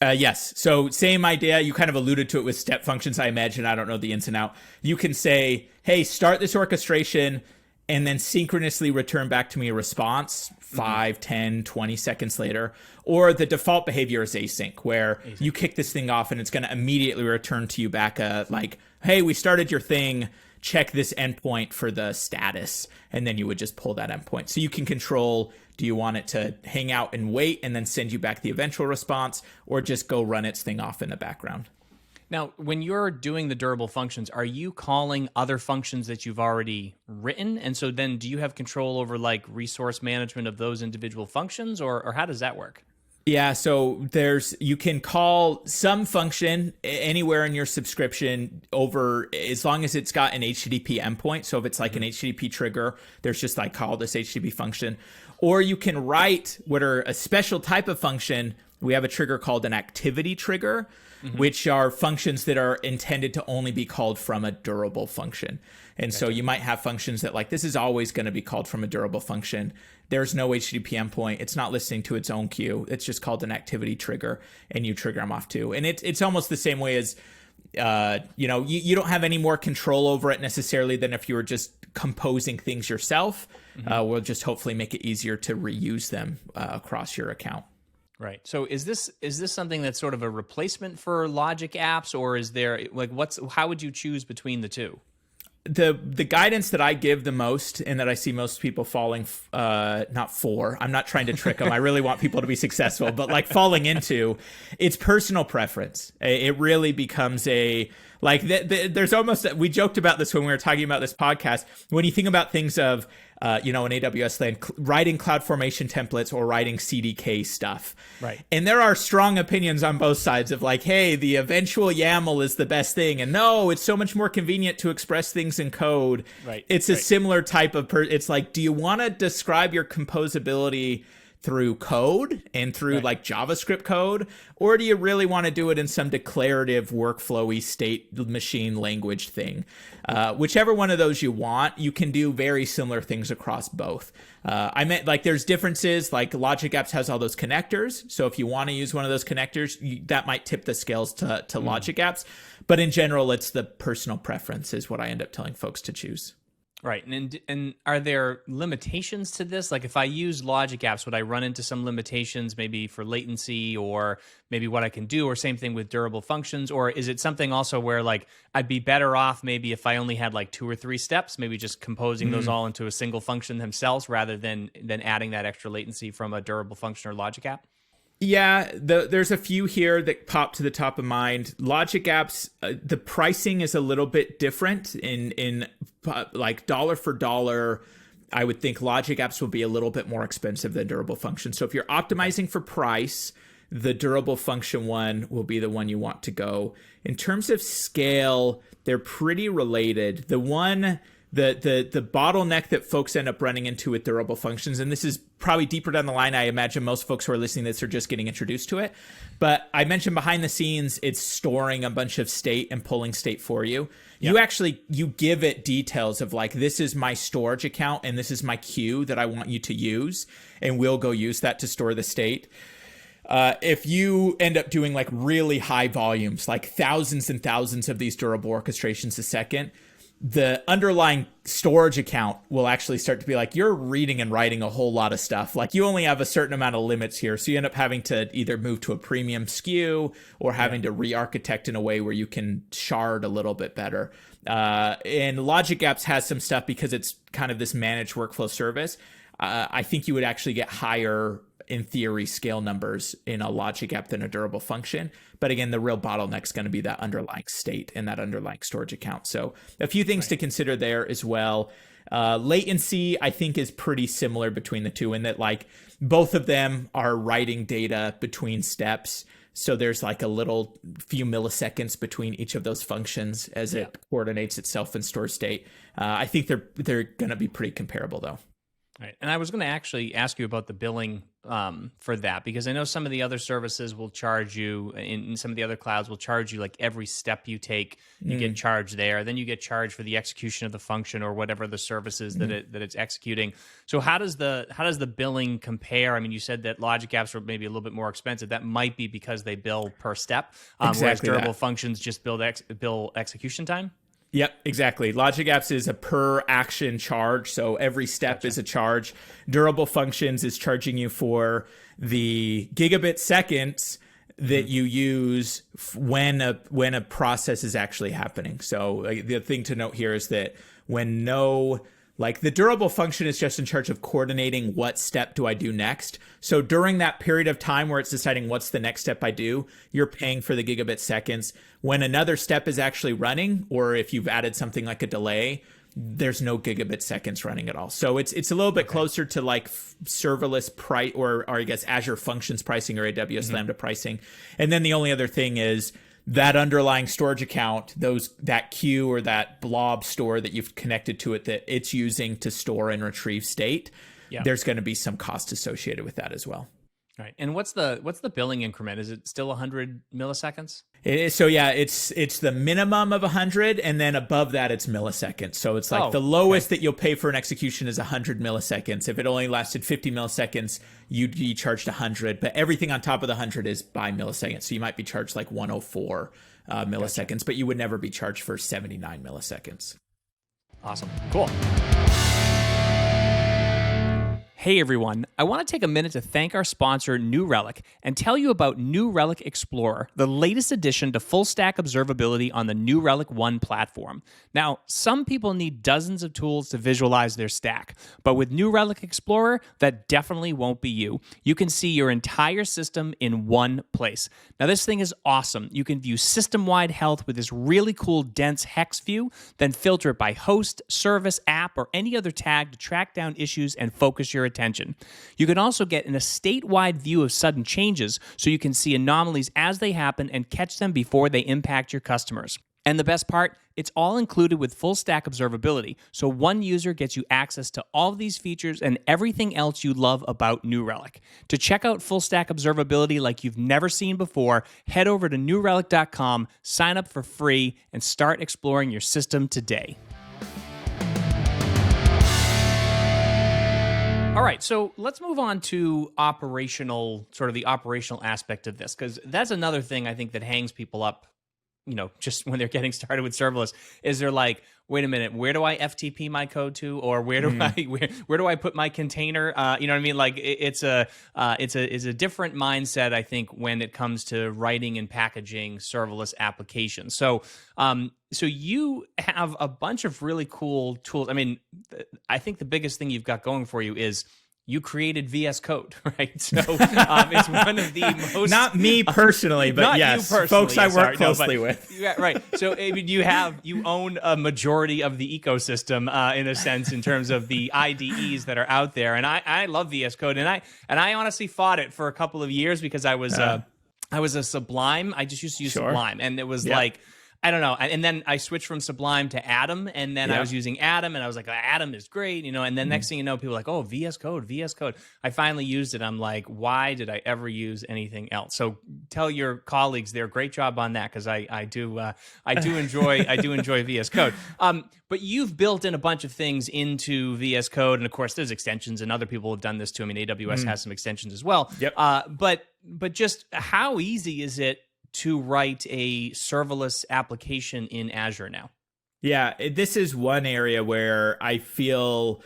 Yes. So same idea. You kind of alluded to it with step functions, I imagine. I don't know the ins and out. You can say, hey, start this orchestration and then synchronously return back to me a response 5, 10, 20 seconds later. Or the default behavior is async, where you kick this thing off and it's going to immediately return to you back like, hey, we started your thing. Check this endpoint for the status. And then you would just pull that endpoint. So you can control, do you want it to hang out and wait and then send you back the eventual response, or just go run its thing off in the background?
Now, when you're doing the durable functions, are you calling other functions that you've already written? And so then do you have control over like resource management of those individual functions, or how does that work?
Yeah, so you can call some function anywhere in your subscription over as long as it's got an HTTP endpoint. So if it's like an HTTP trigger, there's just like call this HTTP function. Or you can write what are a special type of function. We have a trigger called an activity trigger, which are functions that are intended to only be called from a durable function. And so you might have functions that like, this is always going to be called from a durable function. There's no HTTP endpoint. It's not listening to its own queue. It's just called an activity trigger, and you trigger them off too. And it's almost the same way as, you don't have any more control over it necessarily than if you were just composing things yourself. We'll just hopefully make it easier to reuse them across your account.
Right. So is this something that's sort of a replacement for logic apps, or is there like how would you choose between the two?
The guidance that I give the most and that I see most people falling not for, I'm not trying to trick them. I really want people to be successful, but like falling into, it's personal preference. It really becomes there's almost, we joked about this when we were talking about this podcast. When you think about things of, in AWS land, writing CloudFormation templates or writing CDK stuff.
Right.
And there are strong opinions on both sides of like, hey, the eventual YAML is the best thing. And no, it's so much more convenient to express things in code.
Right.
It's a similar type of, it's like, do you want to describe your composability through code and through like JavaScript code, or do you really want to do it in some declarative workflowy state machine language thing? Whichever one of those you want, you can do very similar things across both. I meant like there's differences, like Logic Apps has all those connectors. So if you want to use one of those connectors, that might tip the scales to Logic Apps. But in general, it's the personal preference is what I end up telling folks to choose.
Right. And are there limitations to this? Like if I use Logic Apps, would I run into some limitations maybe for latency or maybe what I can do, or same thing with durable functions? Or is it something also where like I'd be better off maybe if I only had like 2 or 3 steps, maybe just composing those all into a single function themselves rather than adding that extra latency from a durable function or Logic App?
Yeah, there's a few here that pop to the top of mind. Logic Apps, the pricing is a little bit different in like dollar for dollar. I would think Logic Apps will be a little bit more expensive than durable functions. So if you're optimizing for price, the durable function one will be the one you want to go. In terms of scale, they're pretty related. The bottleneck that folks end up running into with durable functions, and this is probably deeper down the line, I imagine most folks who are listening to this are just getting introduced to it. But I mentioned behind the scenes, it's storing a bunch of state and pulling state for you. Yeah. You give it details of like, this is my storage account and this is my queue that I want you to use. And we'll go use that to store the state. If you end up doing like really high volumes, like thousands and thousands of these durable orchestrations a second, the underlying storage account will actually start to be like, you're reading and writing a whole lot of stuff. Like you only have a certain amount of limits here. So you end up having to either move to a premium SKU or having to re-architect in a way where you can shard a little bit better. And Logic Apps has some stuff because it's kind of this managed workflow service. I think you would actually get higher, in theory, scale numbers in a Logic App than a durable function. But again, the real bottleneck is going to be that underlying state and that underlying storage account. So a few things to consider there as well. Latency, I think, is pretty similar between the two in that like both of them are writing data between steps. So there's like a little few milliseconds between each of those functions as it coordinates itself and stores state. I think they're going to be pretty comparable though.
Right. And I was going to actually ask you about the billing for that, because I know some of the other services will charge you, in some of the other clouds will charge you like every step you take, you get charged there. Then you get charged for the execution of the function or whatever the service is that it's executing. So how does the billing compare? I mean, you said that Logic Apps are maybe a little bit more expensive. That might be because they bill per step, whereas durable functions just bill execution time.
Yep, exactly. Logic Apps is a per action charge. So every step is a charge. Durable Functions is charging you for the gigabit seconds that you use when a process is actually happening. So the thing to note here is that like the durable function is just in charge of coordinating what step do I do next. So during that period of time where it's deciding what's the next step I do, you're paying for the gigabit seconds. When another step is actually running, or if you've added something like a delay, there's no gigabit seconds running at all. So it's a little bit closer to like serverless price, or I guess Azure Functions pricing or AWS Lambda pricing. And then the only other thing is that underlying storage account, that queue or that blob store that you've connected to it that it's using to store and retrieve state. Yeah. There's going to be some cost associated with that as well.
Right. And what's the billing increment? Is it still 100 milliseconds?
It is, so yeah, it's the minimum of 100, and then above that it's milliseconds. So it's like the lowest that you'll pay for an execution is 100 milliseconds. If it only lasted 50 milliseconds, you'd be charged 100. But everything on top of the 100 is by milliseconds. So you might be charged like 104 milliseconds, but you would never be charged for 79 milliseconds.
Awesome. Cool. Hey everyone, I want to take a minute to thank our sponsor, New Relic, and tell you about New Relic Explorer, the latest addition to full-stack observability on the New Relic One platform. Now, some people need dozens of tools to visualize their stack, but with New Relic Explorer, that definitely won't be you. You can see your entire system in one place. Now, this thing is awesome. You can view system-wide health with this really cool dense hex view, then filter it by host, service, app, or any other tag to track down issues and focus your attention. You can also get an estate-wide view of sudden changes so you can see anomalies as they happen and catch them before they impact your customers. And the best part, it's all included with full stack observability, so one user gets you access to all of these features and everything else you love about New Relic. To check out full stack observability like you've never seen before, head over to newrelic.com, sign up for free, and start exploring your system today. All right, so let's move on to the operational aspect of this, because that's another thing I think that hangs people up, just when they're getting started with serverless, is they're like, wait a minute, where do I FTP my code to, or where do I put my container? You know what I mean? Like it's a different mindset, I think, when it comes to writing and packaging serverless applications. So you have a bunch of really cool tools. I mean, I think the biggest thing you've got going for you is you created VS Code, right? So it's one of the most...
Not me personally, but yes, folks I work closely with.
Yeah, right. So I mean, you own a majority of the ecosystem in a sense in terms of the IDEs that are out there. And I love VS Code, and I honestly fought it for a couple of years because I was a Sublime. I just used to use Sublime, and it was like... I don't know. And then I switched from Sublime to Atom, and then I was using Atom, and I was like, Atom is great, and then next thing you know, people are like, oh, VS Code. I finally used it. I'm like, why did I ever use anything else? So tell your colleagues they're great job on that, because I do enjoy VS Code. But you've built in a bunch of things into VS Code, and of course there's extensions, and other people have done this too. I mean, AWS has some extensions as well.
Yep.
But just how easy is it to write a serverless application in Azure now?
Yeah, this is one area where I feel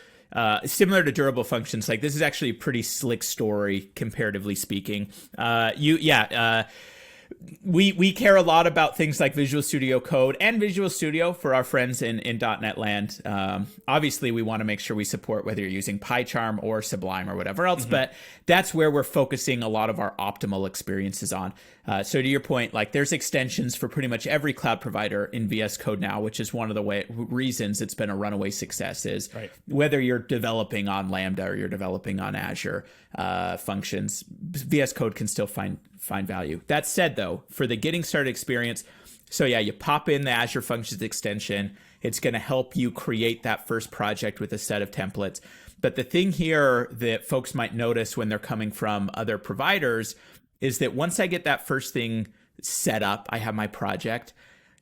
similar to Durable Functions. Like, this is actually a pretty slick story, comparatively speaking. We care a lot about things like Visual Studio Code and Visual Studio for our friends in .NET land. Obviously, we want to make sure we support whether you're using PyCharm or Sublime or whatever else, but that's where we're focusing a lot of our optimal experiences on. So to your point, like, there's extensions for pretty much every cloud provider in VS Code now, which is one of the reasons it's been a runaway success is whether you're developing on Lambda or you're developing on Azure Functions, VS Code can still find value. That said, though, for the getting started experience, so yeah, you pop in the Azure Functions extension. It's going to help you create that first project with a set of templates. But the thing here that folks might notice when they're coming from other providers is that once I get that first thing set up, I have my project,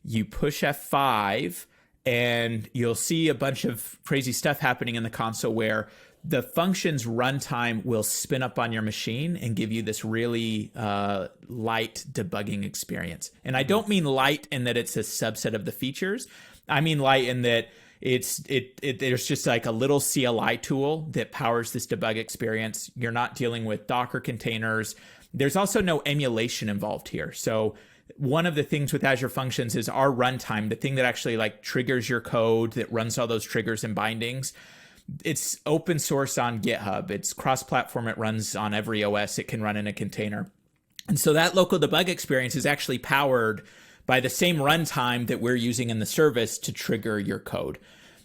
you push F5 and you'll see a bunch of crazy stuff happening in the console where the functions runtime will spin up on your machine and give you this really light debugging experience. And I don't mean light in that it's a subset of the features. I mean light in that there's just like a little CLI tool that powers this debug experience. You're not dealing with Docker containers. There's also no emulation involved here. So one of the things with Azure Functions is our runtime, the thing that actually like triggers your code, that runs all those triggers and bindings. It's open source on GitHub. It's cross-platform. It runs on every OS. It can run in a container. And so that local debug experience is actually powered by the same runtime that we're using in the service to trigger your code.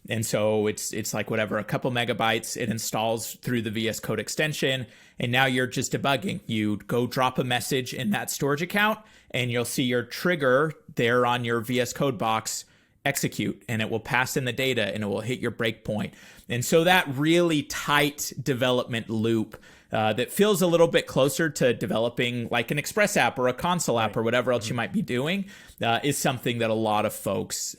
And so it's like whatever, a couple megabytes, it installs through the VS Code extension. And now you're just debugging. You go drop a message in that storage account and you'll see your trigger there on your VS Code box execute, and it will pass in the data and it will hit your breakpoint. And so that really tight development loop that feels a little bit closer to developing like an Express app or a console app or whatever else you might be doing is something that a lot of folks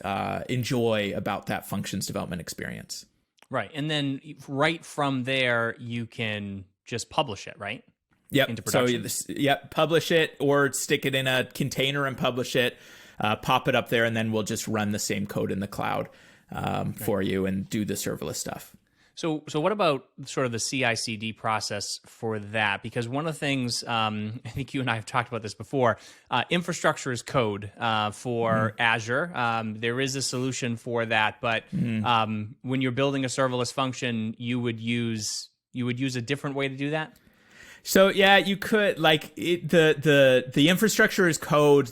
enjoy about that functions development experience.
Right. And then right from there, you can just publish it, right?
Yep.
Into production.
So, publish it or stick it in a container and publish it, pop it up there, and then we'll just run the same code in the cloud for you and do the serverless stuff.
So what about sort of the CICD process for that? Because one of the things, I think you and I have talked about this before, infrastructure as code for Azure. There is a solution for that, but when you're building a serverless function, you would use a different way to do that?
So yeah, you could like the infrastructure as code.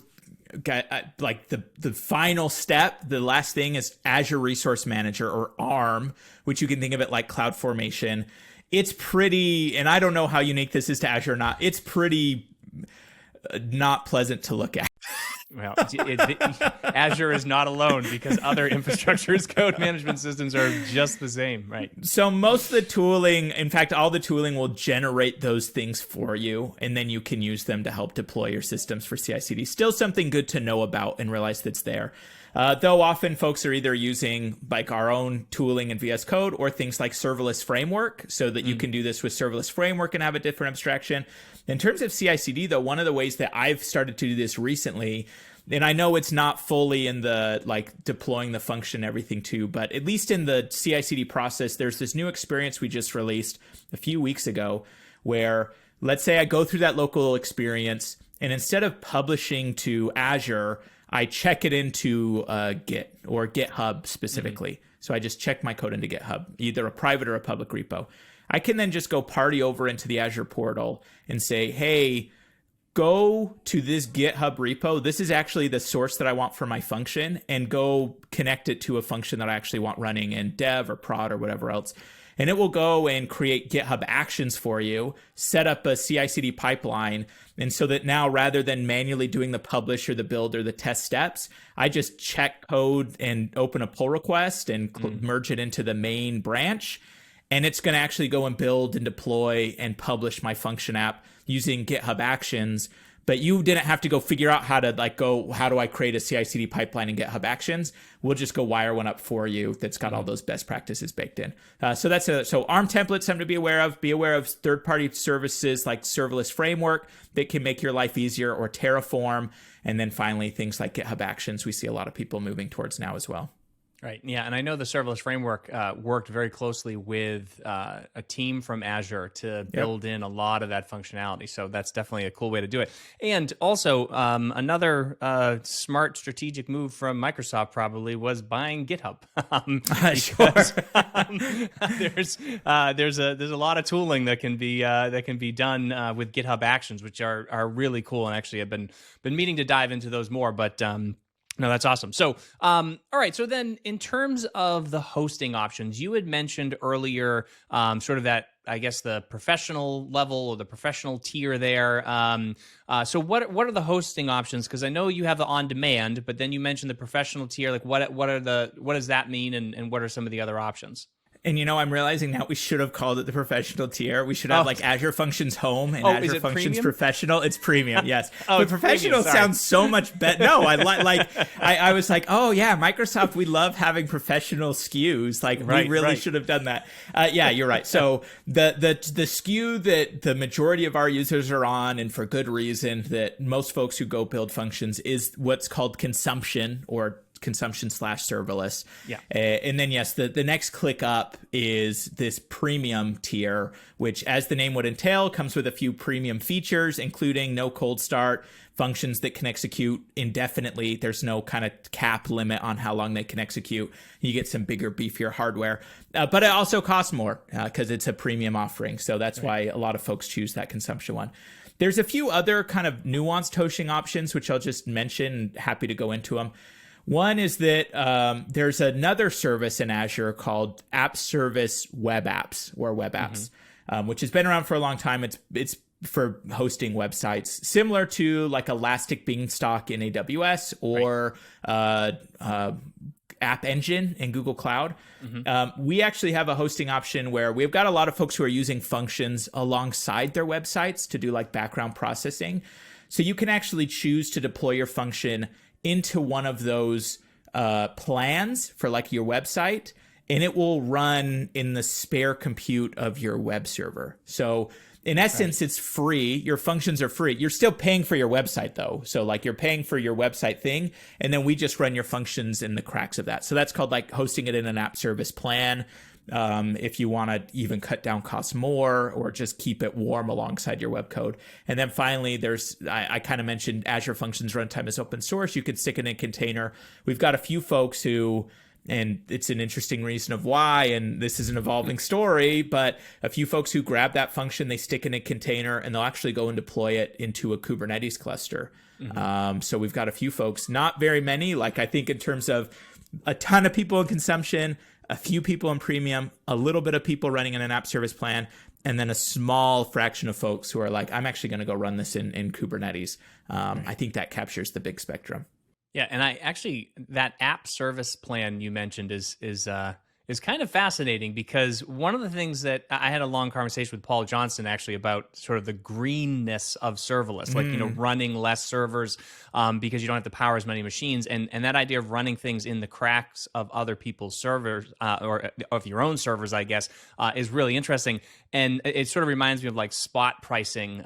Like the final step, the last thing is Azure Resource Manager or ARM, which you can think of it like CloudFormation. It's pretty, and I don't know how unique this is to Azure or not. It's pretty not pleasant to look at.
Well, Azure is not alone because other infrastructure as code management systems are just the same, right?
So most of the tooling, in fact, all the tooling will generate those things for you, and then you can use them to help deploy your systems for CI/CD. Still something good to know about and realize that's there. Though often folks are either using like our own tooling in VS Code or things like Serverless Framework so that you can do this with Serverless Framework and have a different abstraction. In terms of CI/CD, though, one of the ways that I've started to do this recently, and I know it's not fully in the like deploying the function and everything too, but at least in the CI/CD process, there's this new experience we just released a few weeks ago where let's say I go through that local experience and instead of publishing to Azure, I check it into Git or GitHub specifically. So I just check my code into GitHub, either a private or a public repo. I can then just go party over into the Azure portal and say, hey, go to this GitHub repo. This is actually the source that I want for my function, and go connect it to a function that I actually want running in dev or prod or whatever else. And it will go and create GitHub actions for you, set up a CI/CD pipeline. And so that now rather than manually doing the publish or the build or the test steps, I just check code and open a pull request and merge it into the main branch. And it's going to actually go and build and deploy and publish my function app using GitHub Actions. But you didn't have to go figure out how to how do I create a CI/CD pipeline in GitHub Actions? We'll just go wire one up for you that's got all those best practices baked in. So ARM template, something to be aware of. Be aware of third-party services like Serverless Framework that can make your life easier, or Terraform. And then finally, things like GitHub Actions we see a lot of people moving towards now as well.
Right. Yeah. And I know the serverless framework worked very closely with a team from Azure to build in a lot of that functionality. So that's definitely a cool way to do it. And also another smart strategic move from Microsoft probably was buying GitHub. There's a lot of tooling that can be done with GitHub Actions, which are really cool. And actually I've been meaning to dive into those more, but no, that's awesome. So, all right. So then in terms of the hosting options, you had mentioned earlier sort of that, I guess, the professional level or the professional tier there. So what are the hosting options? Because I know you have the on-demand, but then you mentioned the professional tier. Like what does that mean, and what are some of the other options?
And I'm realizing now we should have called it the professional tier. We should have like Azure Functions Home and Azure Functions premium? Professional. It's premium, yes. But professional sounds so much better. No, I was like, oh yeah, Microsoft, we love having professional SKUs. Like we really should have done that. Yeah, you're right. So the SKU that the majority of our users are on, and for good reason, that most folks who go build functions, is what's called consumption or consumption/serverless. Yeah. And then, yes, the next click up is this premium tier, which, as the name would entail, comes with a few premium features, including no cold start, functions that can execute indefinitely. There's no kind of cap limit on how long they can execute. You get some bigger, beefier hardware. But it also costs more because it's a premium offering. So that's why a lot of folks choose that consumption one. There's a few other kind of nuanced hosting options, which I'll just mention. Happy to go into them. One is that there's another service in Azure called App Service Web Apps or Web Apps, which has been around for a long time. It's for hosting websites, similar to like Elastic Beanstalk in AWS or App Engine in Google Cloud. We actually have a hosting option where we've got a lot of folks who are using functions alongside their websites to do like background processing. So you can actually choose to deploy your function into one of those plans for like your website, and it will run in the spare compute of your web server. So in essence, it's free. Your functions are free. You're still paying for your website though. So like you're paying for your website thing, and then we just run your functions in the cracks of that. So that's called like hosting it in an app service plan. If you want to even cut down costs more or just keep it warm alongside your web code. And then finally, I kind of mentioned Azure Functions Runtime is open source. You could stick it in a container. We've got a few folks who, and it's an interesting reason of why, and this is an evolving story, but a few folks who grab that function, they stick in a container, and they'll actually go and deploy it into a Kubernetes cluster. So we've got a few folks, not very many, like I think in terms of a ton of people in consumption, a few people in premium, a little bit of people running in an app service plan, and then a small fraction of folks who are like, I'm actually going to go run this in Kubernetes. I think that captures the big spectrum.
Yeah, and I actually, that app service plan you mentioned is kind of fascinating, because one of the things that I had a long conversation with Paul Johnston actually about sort of the greenness of serverless, like, running less servers because you don't have to power as many machines. And that idea of running things in the cracks of other people's servers or of your own servers, I guess, is really interesting. And it sort of reminds me of like spot pricing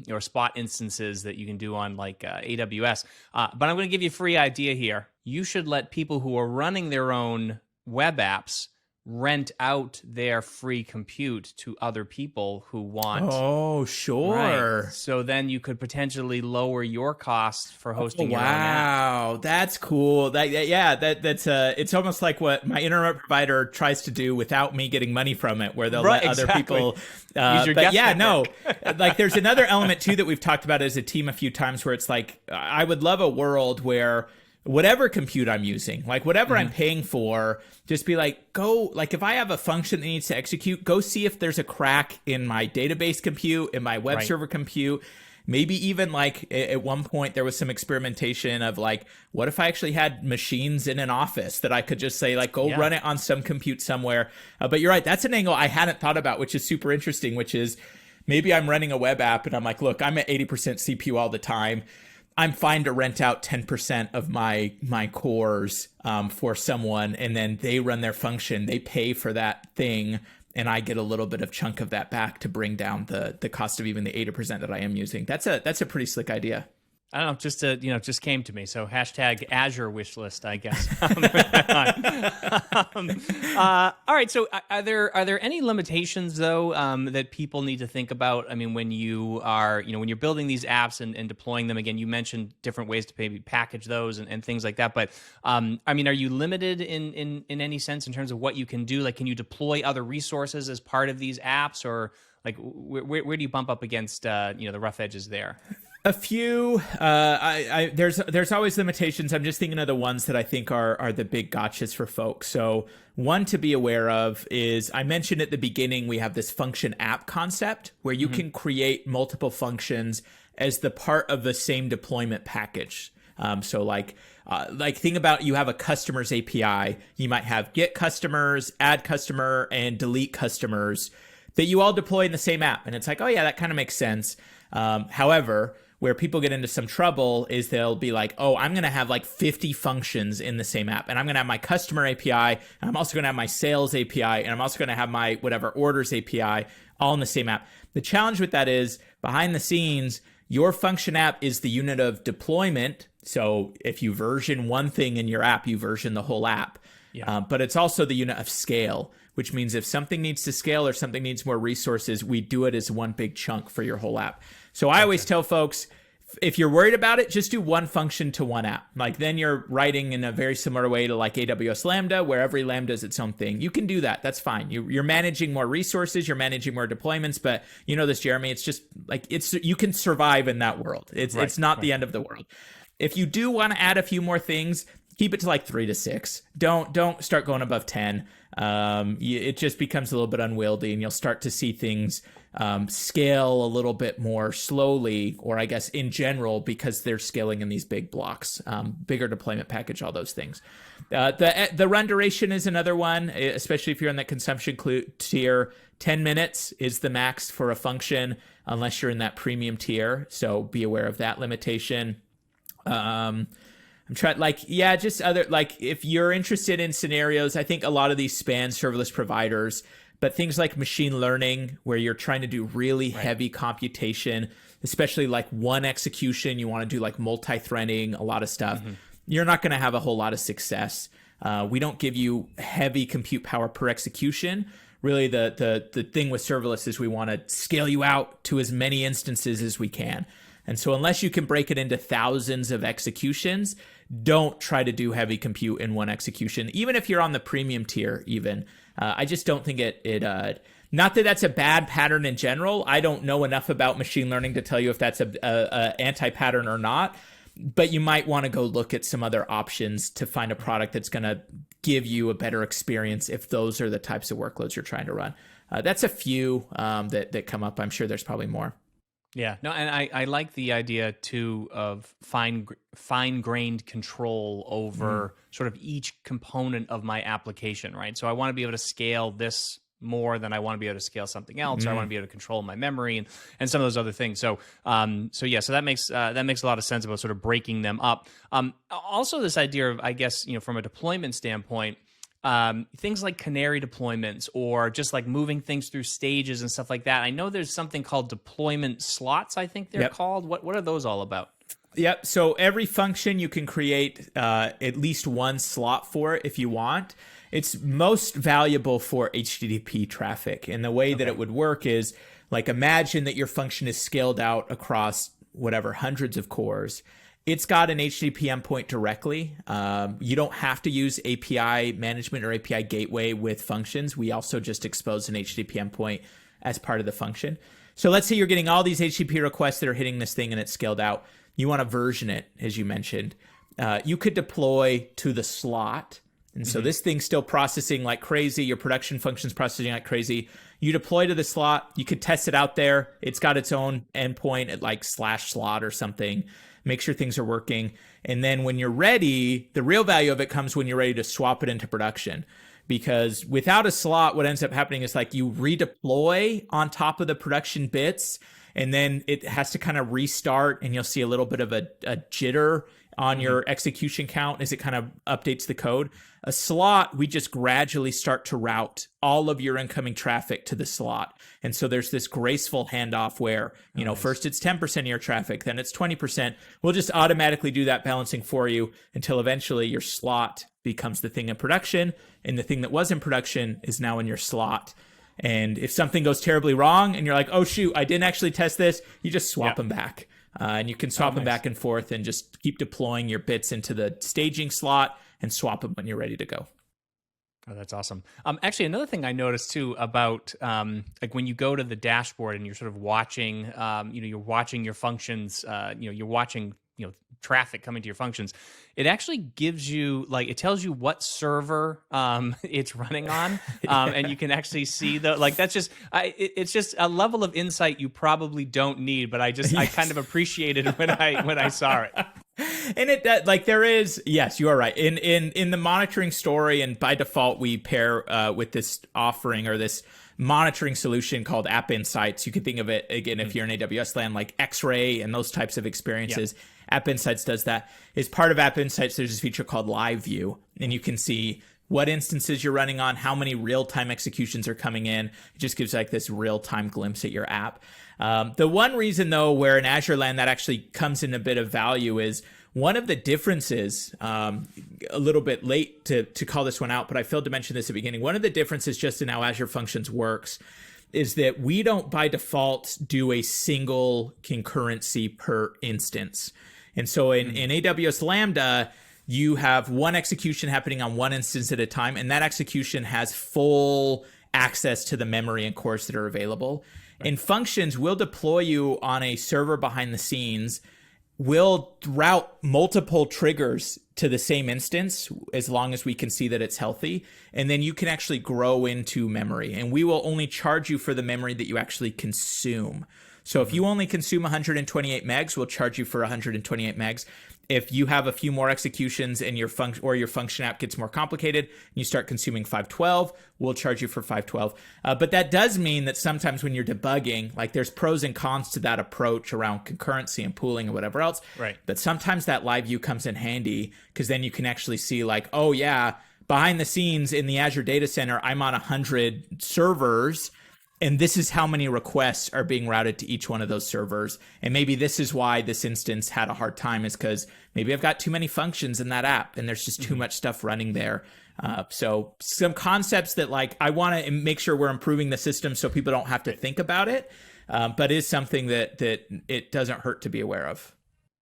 or spot instances that you can do on like AWS. But I'm going to give you a free idea here. You should let people who are running their own web apps rent out their free compute to other people who want.
Oh, sure.
Right. So then you could potentially lower your costs for hosting your own app.
Wow, that's cool. That's it's almost like what my internet provider tries to do without me getting money from it, where they'll let other people.
Use your guest network.
Like there's another element too that we've talked about as a team a few times, where it's like I would love a world where whatever compute I'm using, like whatever I'm paying for, just be like, go, like if I have a function that needs to execute, go see if there's a crack in my database compute, in my web server compute. Maybe even like at one point there was some experimentation of like, what if I actually had machines in an office that I could just say like, go run it on some compute somewhere. But you're right. That's an angle I hadn't thought about, which is super interesting, which is maybe I'm running a web app and I'm like, look, I'm at 80% CPU all the time. I'm fine to rent out 10% of my cores for someone, and then they run their function, they pay for that thing, and I get a little bit of chunk of that back to bring down the cost of even the 80% that I am using. That's a pretty slick idea.
I don't know, just came to me. So hashtag Azure wish list, I guess. All right. So are there any limitations though that people need to think about? I mean, when you are, when you're building these apps and deploying them, again, you mentioned different ways to maybe package those and things like that. But I mean, are you limited in any sense in terms of what you can do? Like, can you deploy other resources as part of these apps, or like where do you bump up against the rough edges there?
A few. There's always limitations. I'm just thinking of the ones that I think are the big gotchas for folks. So one to be aware of is, I mentioned at the beginning, we have this function app concept where you can create multiple functions as the part of the same deployment package. So like think about, you have a customers API. You might have get customers, add customer, and delete customers that you all deploy in the same app. And it's like, oh yeah, that kind of makes sense. However, where people get into some trouble is they'll be like, oh, I'm going to have like 50 functions in the same app. And I'm going to have my customer API. And I'm also going to have my sales API. And I'm also going to have my whatever orders API all in the same app. The challenge with that is, behind the scenes, your function app is the unit of deployment. So if you version one thing in your app, you version the whole app. Yeah. But it's also the unit of scale, which means if something needs to scale or something needs more resources, we do it as one big chunk for your whole app. So I always tell folks, if you're worried about it, just do one function to one app. Like then you're writing in a very similar way to like AWS Lambda, where every Lambda is its own thing. You can do that. That's fine. You're managing more resources. You're managing more deployments. But you know this, Jeremy, it's just like you can survive in that world. It's not the end of the world. If you do want to add a few more things, keep it to like 3 to 6. Don't start going above 10. It just becomes a little bit unwieldy, and you'll start to see things scale a little bit more slowly, or I guess in general, because they're scaling in these big blocks, bigger deployment package, all those things. The run duration is another one, especially if you're in that consumption tier. 10 minutes is the max for a function, unless you're in that premium tier. So be aware of that limitation. I'm trying, just other, if you're interested in scenarios, I think a lot of these span serverless providers, but things like machine learning, where you're trying to do really heavy computation, especially like one execution, you want to do like multi-threading, a lot of stuff. You're not going to have a whole lot of success. We don't give you heavy compute power per execution. Really, the thing with serverless is we want to scale you out to as many instances as we can. And so unless you can break it into thousands of executions, don't try to do heavy compute in one execution, even if you're on the premium tier even. I just don't think not that that's a bad pattern in general. I don't know enough about machine learning to tell you if that's a anti-pattern or not, but you might want to go look at some other options to find a product that's going to give you a better experience if those are the types of workloads you're trying to run. That's a few that come up. I'm sure there's probably more.
Yeah, no, and I like the idea too of fine-grained control over sort of each component of my application, right? So I want to be able to scale this more than I want to be able to scale something else. Or I want to be able to control my memory and some of those other things. So that makes a lot of sense about sort of breaking them up. Also, this idea of, I guess, from a deployment standpoint, things like canary deployments or just like moving things through stages and stuff like that. I know there's something called deployment slots, I think they're called. What are those all about?
Yep. So every function you can create at least one slot for if you want. It's most valuable for HTTP traffic. And the way that it would work is, like, imagine that your function is scaled out across whatever, hundreds of cores. It's got an HTTP endpoint directly. You don't have to use API management or API gateway with functions. We also just expose an HTTP endpoint as part of the function. So let's say you're getting all these HTTP requests that are hitting this thing and it's scaled out. You want to version it, as you mentioned. You could deploy to the slot. And so this thing's still processing like crazy. Your production function's processing like crazy. You deploy to the slot. You could test it out there. It's got its own endpoint at like /slot or something. Make sure things are working. And then when you're ready, the real value of it comes when you're ready to swap it into production. Because without a slot, what ends up happening is like you redeploy on top of the production bits, and then it has to kind of restart, and you'll see a little bit of a jitter on your execution count as it kind of updates the code. A slot, we just gradually start to route all of your incoming traffic to the slot. And so there's this graceful handoff where, first it's 10% of your traffic, then it's 20%. We'll just automatically do that balancing for you until eventually your slot becomes the thing in production, and the thing that was in production is now in your slot. And if something goes terribly wrong and you're like, oh, shoot, I didn't actually test this, you just swap them back. And you can swap them back and forth and just keep deploying your bits into the staging slot and swap them when you're ready to go.
Oh, that's awesome. Actually, another thing I noticed too about like when you go to the dashboard and you're sort of watching, you're watching your functions, you're watching, traffic coming to your functions. It actually gives you, like, it tells you what server it's running on, and you can actually see that's just, it's just a level of insight you probably don't need, but I kind of appreciated it when I saw it.
And it like there is, yes, you are right. In the monitoring story, and by default we pair with this offering or this monitoring solution called App Insights. You could think of it again if you're in AWS land like X-Ray and those types of experiences. App Insights does that. As part of App Insights, there's this feature called Live View, and you can see what instances you're running on, how many real-time executions are coming in. It just gives like this real-time glimpse at your app. The one reason, though, where in Azure land that actually comes in a bit of value is one of the differences, a little bit late to call this one out, but I failed to mention this at the beginning. One of the differences just in how Azure Functions works is that we don't by default do a single concurrency per instance. And so in AWS Lambda, you have one execution happening on one instance at a time, and that execution has full access to the memory and cores that are available. In Functions, we'll deploy you on a server behind the scenes, we'll route multiple triggers to the same instance as long as we can see that it's healthy. And then you can actually grow into memory. And we will only charge you for the memory that you actually consume. So if you only consume 128 megs, we'll charge you for 128 megs. If you have a few more executions and your function app gets more complicated and you start consuming 512, we'll charge you for 512. But that does mean that sometimes when you're debugging, like there's pros and cons to that approach around concurrency and pooling and whatever else.
Right.
But sometimes that live view comes in handy because then you can actually see like, oh yeah, behind the scenes in the Azure data center, I'm on 100 servers. And this is how many requests are being routed to each one of those servers. And maybe this is why this instance had a hard time, is because maybe I've got too many functions in that app and there's just too much stuff running there. So some concepts that like I want to make sure we're improving the system so people don't have to think about it, but is something that it doesn't hurt to be aware of.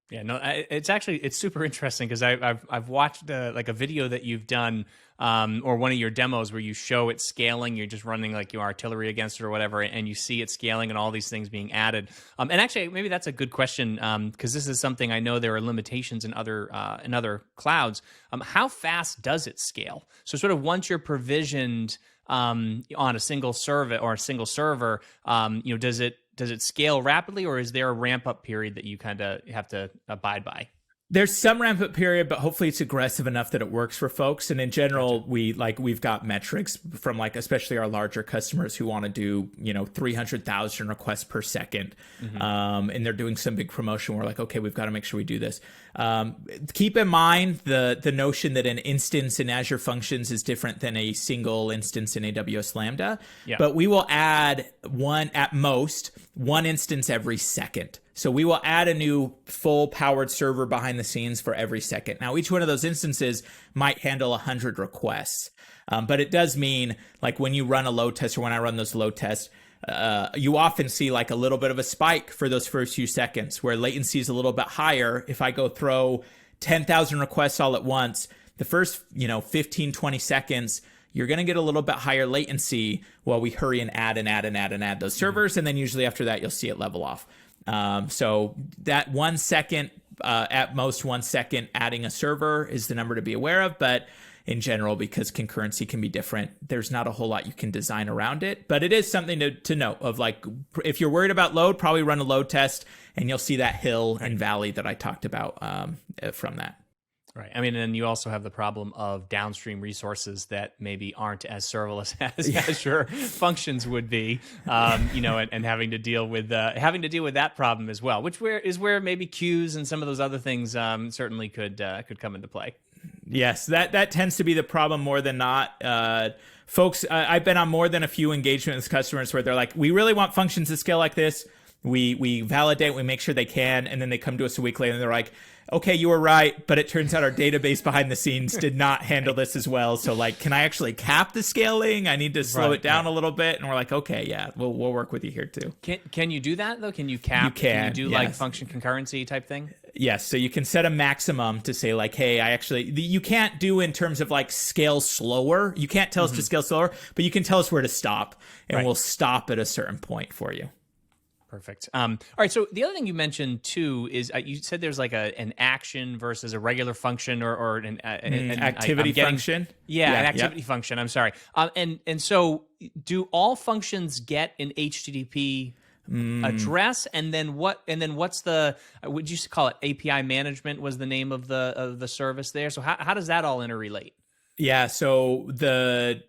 Yeah, no, it's super interesting because I've watched like a video that you've done or one of your demos where you show it scaling. You're just running like your artillery against it or whatever, and you see it scaling and all these things being added. And actually, maybe that's a good question because this is something I know there are limitations in other clouds. How fast does it scale? So sort of once you're provisioned on a single server or a single server, does it scale rapidly, or is there a ramp up period that you kind of have to abide by?
There's some ramp up period, but hopefully it's aggressive enough that it works for folks. And in general, we've got metrics from like, especially our larger customers who want to do, 300,000 requests per second. And they're doing some big promotion. We're like, okay, we've got to make sure we do this. Keep in mind the notion that an instance in Azure Functions is different than a single instance in AWS Lambda.
Yeah.
But we will add at most one instance every second. So we will add a new full powered server behind the scenes for every second. Now, each one of those instances might handle 100 requests. But it does mean like when you run a load test or when I run those load tests, you often see like a little bit of a spike for those first few seconds where latency is a little bit higher. If I go throw 10,000 requests all at once, the first 15, 20 seconds, you're going to get a little bit higher latency while we hurry and add those servers. And then usually after that, you'll see it level off. So that 1 second, at most 1 second adding a server is the number to be aware of. But in general, because concurrency can be different, there's not a whole lot you can design around it. But it is something to note of like, if you're worried about load, probably run a load test and you'll see that hill and valley that I talked about from that.
Right. I mean, and you also have the problem of downstream resources that maybe aren't as serverless as Azure Functions would be, and having to deal with that problem as well, which is where maybe queues and some of those other things certainly could come into play.
Yes, that tends to be the problem more than not. Folks, I've been on more than a few engagements with customers where they're like, we really want functions to scale like this. We validate, we make sure they can, and then they come to us a week later and they're like, okay, you were right, but it turns out our database behind the scenes did not handle this as well. So like, can I actually cap the scaling? I need to slow it down a little bit. And we're like, okay, yeah, we'll work with you here too.
Can you do that though? Can you cap?
You can
you do like function concurrency type thing?
Yes. So you can set a maximum to say like, hey, you can't do in terms of like scale slower. You can't tell us to scale slower, but you can tell us where to stop and we'll stop at a certain point for you.
Perfect. All right. So the other thing you mentioned too is you said there's like an action versus a regular function or an
activity function.
Yeah, an activity function. I'm sorry. And so do all functions get an HTTP address? And then what's the would you call it API management was the name of the service there? So how does that all interrelate?
Yeah, so the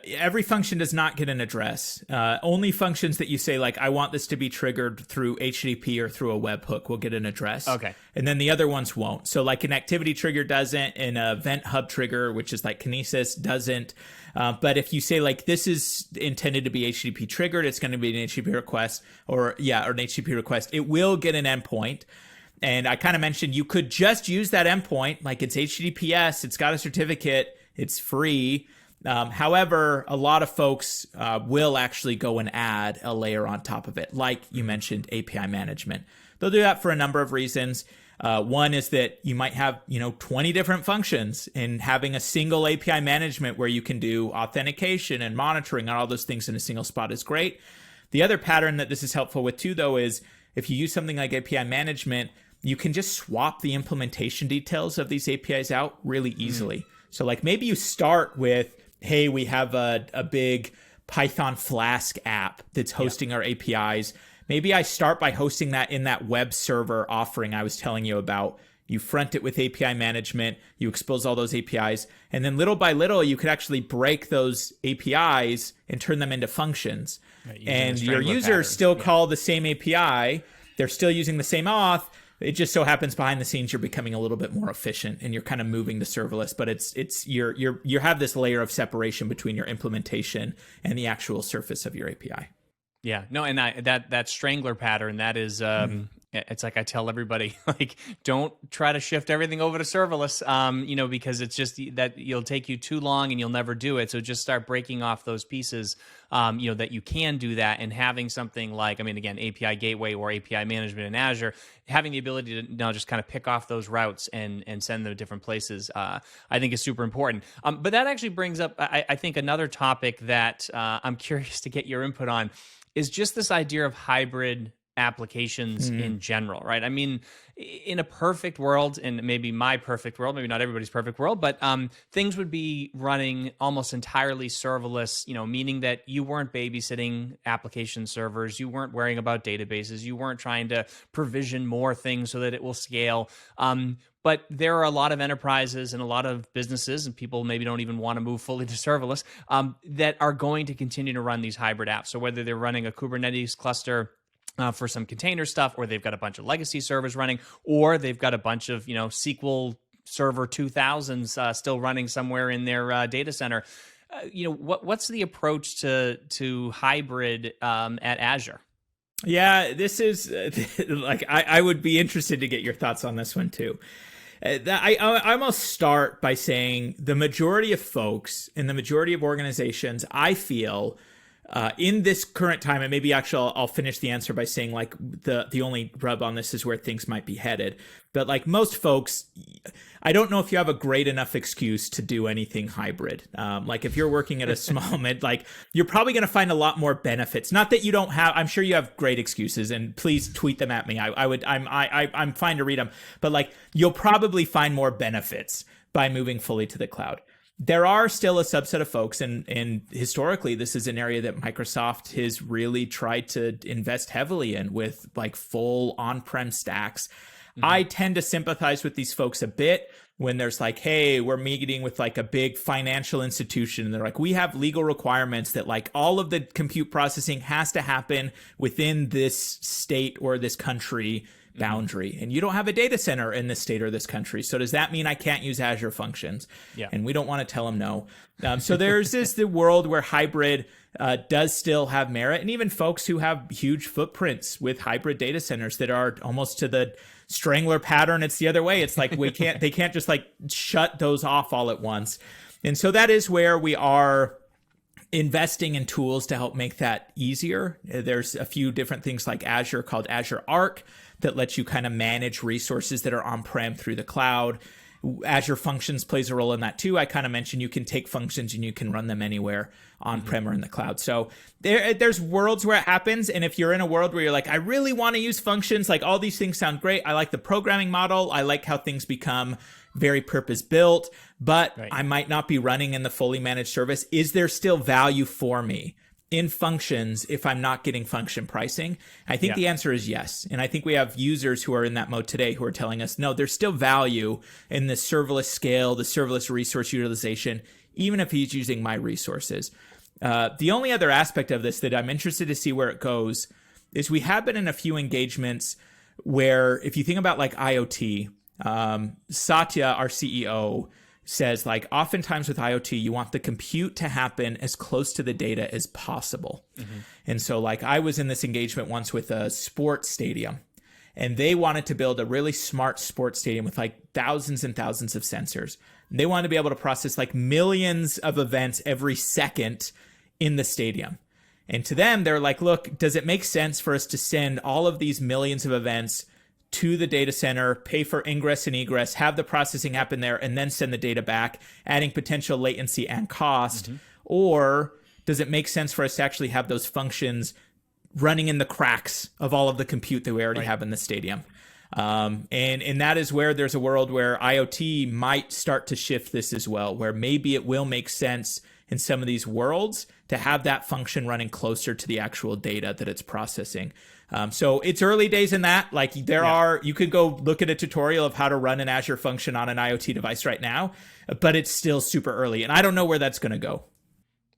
every function does not get an address. Only functions that you say like I want this to be triggered through HTTP or through a webhook will get an address.
Okay.
And then the other ones won't. So like an activity trigger doesn't, and a event hub trigger, which is like Kinesis, doesn't. But if you say like this is intended to be HTTP triggered, it's going to be an HTTP request or an HTTP request, it will get an endpoint. And I kind of mentioned you could just use that endpoint, like it's HTTPS, it's got a certificate, it's free. However, a lot of folks will actually go and add a layer on top of it, like you mentioned, API management. They'll do that for a number of reasons. One is that you might have 20 different functions, and having a single API management where you can do authentication and monitoring and all those things in a single spot is great. The other pattern that this is helpful with too, though, is if you use something like API management, you can just swap the implementation details of these APIs out really easily. So like maybe you start with, hey, we have a big Python Flask app that's hosting our APIs. Maybe I start by hosting that in that web server offering I was telling you about. You front it with API management, you expose all those APIs, and then little by little, you could actually break those APIs and turn them into functions. And your users still call the same API. They're still using the same auth. It just so happens behind the scenes, you're becoming a little bit more efficient and you're kind of moving to serverless, but you have this layer of separation between your implementation and the actual surface of your API.
Yeah, no, and that strangler pattern, that is, it's like I tell everybody, like, don't try to shift everything over to serverless, because it's just that you'll take you too long and you'll never do it. So just start breaking off those pieces, that you can do that, and having something like, again, API Gateway or API Management in Azure, having the ability to now just kind of pick off those routes and send them to different places, I think is super important. But that actually brings up, I think, another topic that I'm curious to get your input on, is just this idea of hybrid applications in general, right? In a perfect world, and maybe my perfect world, maybe not everybody's perfect world, but things would be running almost entirely serverless, meaning that you weren't babysitting application servers, you weren't worrying about databases, you weren't trying to provision more things so that it will scale. But there are a lot of enterprises and a lot of businesses, and people maybe don't even want to move fully to serverless, that are going to continue to run these hybrid apps. So whether they're running a Kubernetes cluster for some container stuff, or they've got a bunch of legacy servers running, or they've got a bunch of SQL Server 2000s still running somewhere in their data center. What's the approach to hybrid at Azure?
Yeah, this is I would be interested to get your thoughts on this one too. I almost start by saying the majority of folks in the majority of organizations, I feel, in this current time, and maybe actually I'll finish the answer by saying like the only rub on this is where things might be headed. But like most folks, I don't know if you have a great enough excuse to do anything hybrid. Like if you're working at a small mid, like you're probably going to find a lot more benefits. Not that you don't have, I'm sure you have great excuses, and please tweet them at me. I'm fine to read them, but like you'll probably find more benefits by moving fully to the cloud. There are still a subset of folks, and historically, this is an area that Microsoft has really tried to invest heavily in with like full on-prem stacks. I tend to sympathize with these folks a bit when there's like, hey, we're meeting with like a big financial institution, and they're like, we have legal requirements that like all of the compute processing has to happen within this state or this country boundary, and you don't have a data center in this state or this country. So does that mean I can't use Azure Functions? Yeah. And we don't want to tell them no. So there's the world where hybrid does still have merit, and even folks who have huge footprints with hybrid data centers that are almost to the strangler pattern. It's the other way. It's like they can't just like shut those off all at once. And so that is where we are investing in tools to help make that easier. There's a few different things like Azure called Azure Arc that lets you kind of manage resources that are on-prem through the cloud. Azure Functions plays a role in that too. I kind of mentioned you can take functions and you can run them anywhere on-prem or in the cloud. So there's worlds where it happens. And if you're in a world where you're like, I really want to use functions, like all these things sound great. I like the programming model. I like how things become very purpose-built, but I might not be running in the fully managed service. Is there still value for me in functions if I'm not getting function pricing? I think the answer is yes. And I think we have users who are in that mode today who are telling us, no, there's still value in the serverless scale, the serverless resource utilization, even if he's using my resources. The only other aspect of this that I'm interested to see where it goes is we have been in a few engagements where if you think about like IoT, Satya, our CEO, says like oftentimes with IoT, you want the compute to happen as close to the data as possible. And so like I was in this engagement once with a sports stadium, and they wanted to build a really smart sports stadium with like thousands and thousands of sensors. And they wanted to be able to process like millions of events every second in the stadium. And to them, they're like, look, does it make sense for us to send all of these millions of events to the data center, pay for ingress and egress, have the processing happen there, and then send the data back, adding potential latency and cost? Or does it make sense for us to actually have those functions running in the cracks of all of the compute that we already have in the stadium? And that is where there's a world where IoT might start to shift this as well, where maybe it will make sense in some of these worlds to have that function running closer to the actual data that it's processing. So it's early days in that. Like you could go look at a tutorial of how to run an Azure function on an IoT device right now, but it's still super early. And I don't know where that's going to go.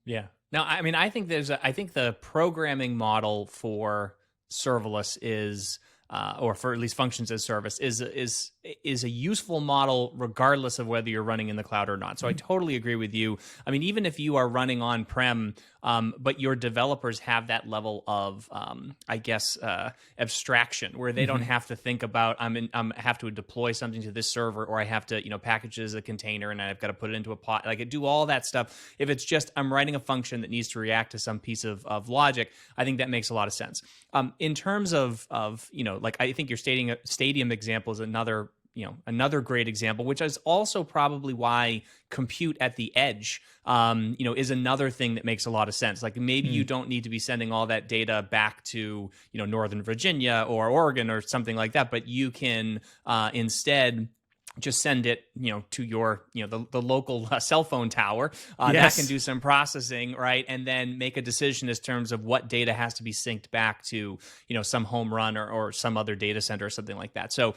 Yeah. Now, I mean, I think I think the programming model for serverless is, or for at least functions as service, is a useful model regardless of whether you're running in the cloud or not. So I totally agree with you. I mean, even if you are running on-prem, but your developers have that level of, abstraction where they don't have to think about, I have to deploy something to this server, or I have to, package it as a container and I've got to put it into a pod. Like I do all that stuff. If it's just, I'm writing a function that needs to react to some piece of logic, I think that makes a lot of sense. In terms of like I think your stadium example is another great example, which is also probably why compute at the edge, is another thing that makes a lot of sense. Like maybe you don't need to be sending all that data back to, Northern Virginia or Oregon or something like that, but you can instead just send it, to your, the local cell phone tower that can do some processing, right? And then make a decision in terms of what data has to be synced back to, some home run or some other data center or something like that. So,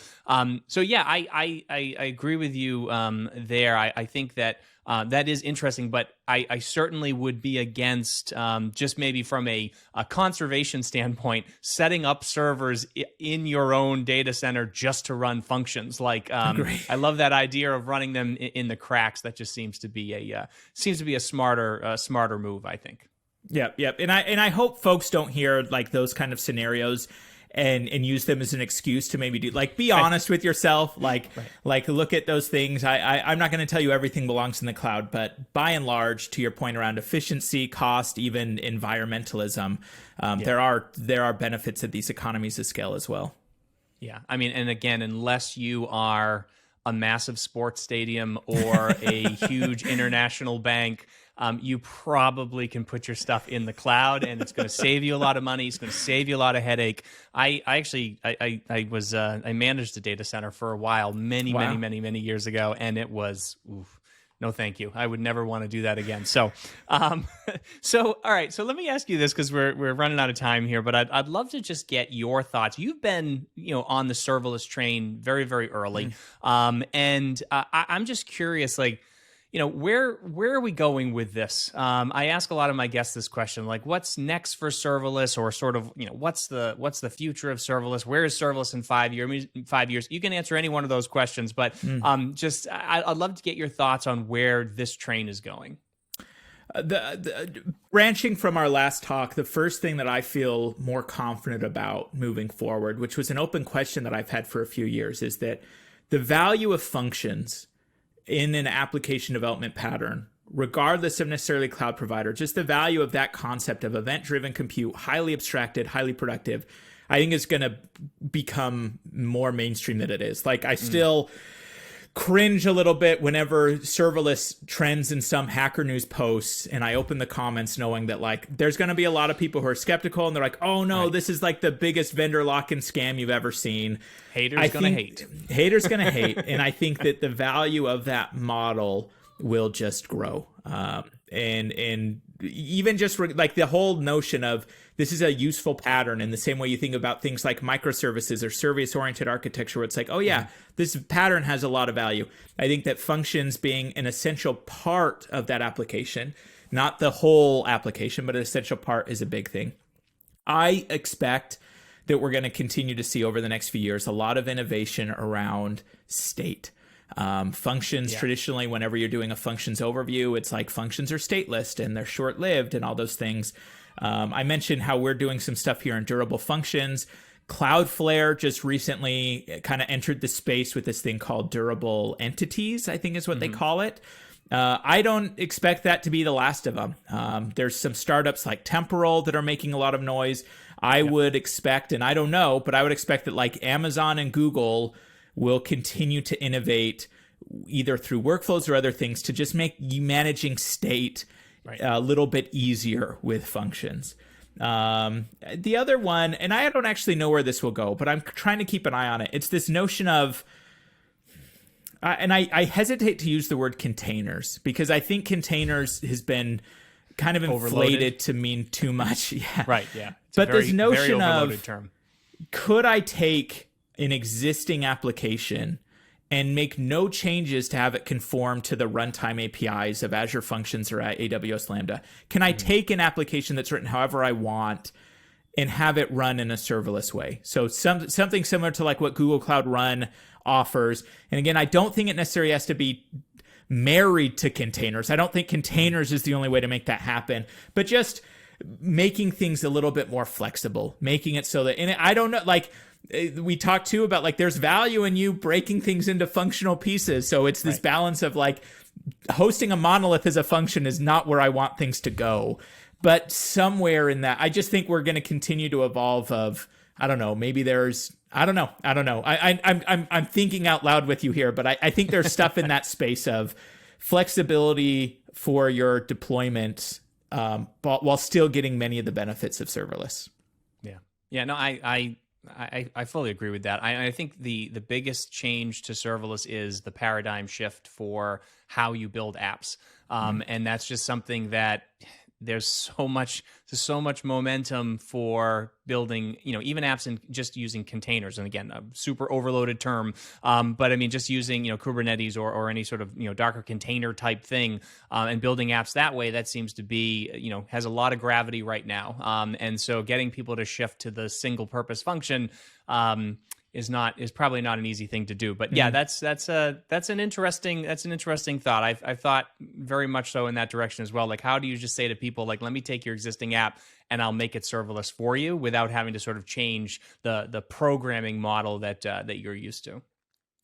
yeah, I agree with you there. I think that that is interesting, but I certainly would be against, just maybe from a conservation standpoint, setting up servers in your own data center just to run functions. Like I love that idea of running them in the cracks. That just seems to be a smarter move, I think.
Yep. And I hope folks don't hear like those kind of scenarios and use them as an excuse to maybe be honest with yourself. Like look at those things. I'm not going to tell you everything belongs in the cloud, but by and large, to your point around efficiency, cost, even environmentalism, there are benefits of these economies of scale as well.
Yeah. I mean, and again, unless you are a massive sports stadium or a huge international bank, you probably can put your stuff in the cloud, and it's going to save you a lot of money. It's going to save you a lot of headache. I managed a data center for a while, many years ago, and it was, no, thank you. I would never want to do that again. So, all right. So let me ask you this, because we're running out of time here, but I'd love to just get your thoughts. You've been, on the serverless train very, very early, and I'm just curious, like, where are we going with this? I ask a lot of my guests this question, like, what's next for serverless, or sort of, what's the future of serverless? Where is serverless in 5 years? You can answer any one of those questions, but I'd love to get your thoughts on where this train is going.
The branching from our last talk, the first thing that I feel more confident about moving forward, which was an open question that I've had for a few years, is that the value of functions in an application development pattern, regardless of necessarily cloud provider, just the value of that concept of event-driven compute, highly abstracted, highly productive, I think is going to become more mainstream than it is. Like I still cringe a little bit whenever serverless trends in some Hacker News posts, and I open the comments knowing that like there's going to be a lot of people who are skeptical, and they're like, oh no, this is like the biggest vendor lock-in scam you've ever seen.
Haters going to hate.
Haters going to hate. And I think that the value of that model will just grow. And even just like the whole notion of this is a useful pattern, in the same way you think about things like microservices or service-oriented architecture, where it's like, oh yeah, this pattern has a lot of value. I think that functions being an essential part of that application, not the whole application, but an essential part, is a big thing. I expect that we're going to continue to see over the next few years a lot of innovation around state. Functions, traditionally, whenever you're doing a functions overview, it's like functions are stateless and they're short-lived and all those things. I mentioned how we're doing some stuff here in Durable Functions. Cloudflare just recently kind of entered the space with this thing called Durable Entities, I think is what they call it. I don't expect that to be the last of them. There's some startups like Temporal that are making a lot of noise. I would expect, and I don't know, but I would expect that like Amazon and Google will continue to innovate either through workflows or other things to just make you managing state a little bit easier with functions. The other one, and I don't actually know where this will go, but I'm trying to keep an eye on it. It's this notion of, and I hesitate to use the word containers because I think containers has been kind of inflated
overloaded
to mean too much. Yeah.
Right, yeah. It's
but
a very,
this notion
very overloaded
of,
term.
Could I take an existing application and make no changes to have it conform to the runtime APIs of Azure Functions or AWS Lambda? Can I take an application that's written however I want and have it run in a serverless way? So something similar to like what Google Cloud Run offers. And again, I don't think it necessarily has to be married to containers. I don't think containers is the only way to make that happen, but just making things a little bit more flexible, making it so that, and I don't know, like we talked too about like there's value in you breaking things into functional pieces. So it's this balance of like hosting a monolith as a function is not where I want things to go, but somewhere in that, I just think we're going to continue to evolve of, I don't know, maybe there's, I don't know. I'm thinking out loud with you here, but I think there's stuff in that space of flexibility for your deployment, while still getting many of the benefits of serverless.
Yeah. No, I fully agree with that. I think the biggest change to serverless is the paradigm shift for how you build apps, and that's just something that there's so much momentum for building, even apps and just using containers. And again, a super overloaded term, but I mean, just using, Kubernetes or any sort of, Docker container type thing, and building apps that way, that seems to be, has a lot of gravity right now. And so getting people to shift to the single purpose function, is probably not an easy thing to do. But yeah, that's an interesting thought. I've thought very much so in that direction as well. Like, how do you just say to people, like, let me take your existing app and I'll make it serverless for you without having to sort of change the programming model that you're used to.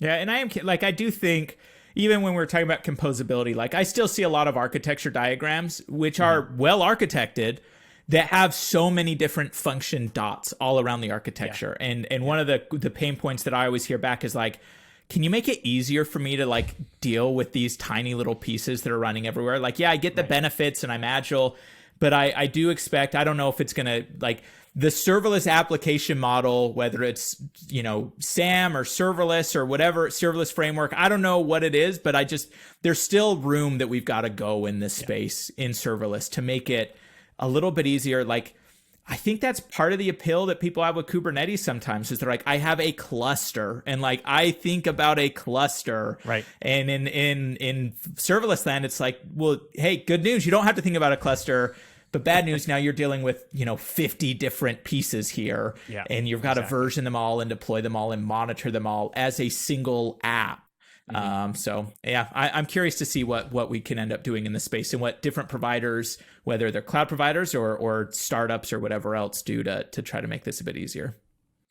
Yeah, and I do think even when we're talking about composability, like I still see a lot of architecture diagrams which are well architected that have so many different function dots all around the architecture. Yeah. And one of the pain points that I always hear back is like, can you make it easier for me to like deal with these tiny little pieces that are running everywhere? Like, yeah, I get the benefits and I'm agile, but I do expect, I don't know if it's going to like the serverless application model, whether it's, SAM or serverless or whatever, serverless framework, I don't know what it is, but there's still room that we've got to go in this space in serverless to make it a little bit easier. Like, I think that's part of the appeal that people have with Kubernetes sometimes is they're like, I have a cluster and like, I think about a cluster.
Right.
And in serverless land, it's like, well, hey, good news. You don't have to think about a cluster, but bad news. Now you're dealing with, 50 different pieces here, and you've got to version them all and deploy them all and monitor them all as a single app. So yeah, I'm curious to see what we can end up doing in this space and what different providers, whether they're cloud providers or startups or whatever else, do to try to make this a bit easier.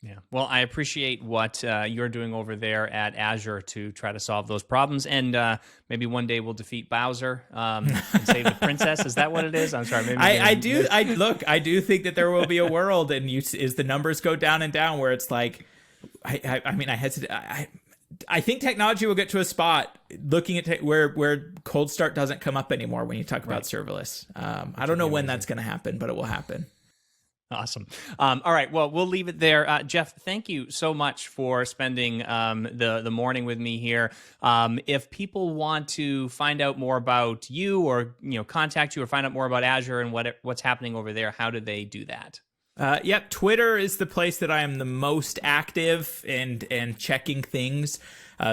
Yeah. Well, I appreciate what you're doing over there at Azure to try to solve those problems. And maybe one day we'll defeat Bowser and save the princess. Is that what it is? I'm sorry. Maybe
I do think that there will be a world, and as the numbers go down and down, where it's like, I think technology will get to a spot looking at where cold start doesn't come up anymore when you talk about serverless. I don't know when that's going to happen, but it will happen.
Awesome. All right. Well, we'll leave it there. Jeff, thank you so much for spending the morning with me here. If people want to find out more about you or contact you or find out more about Azure and what's happening over there, how do they do that?
Yep, Twitter is the place that I am the most active and checking things.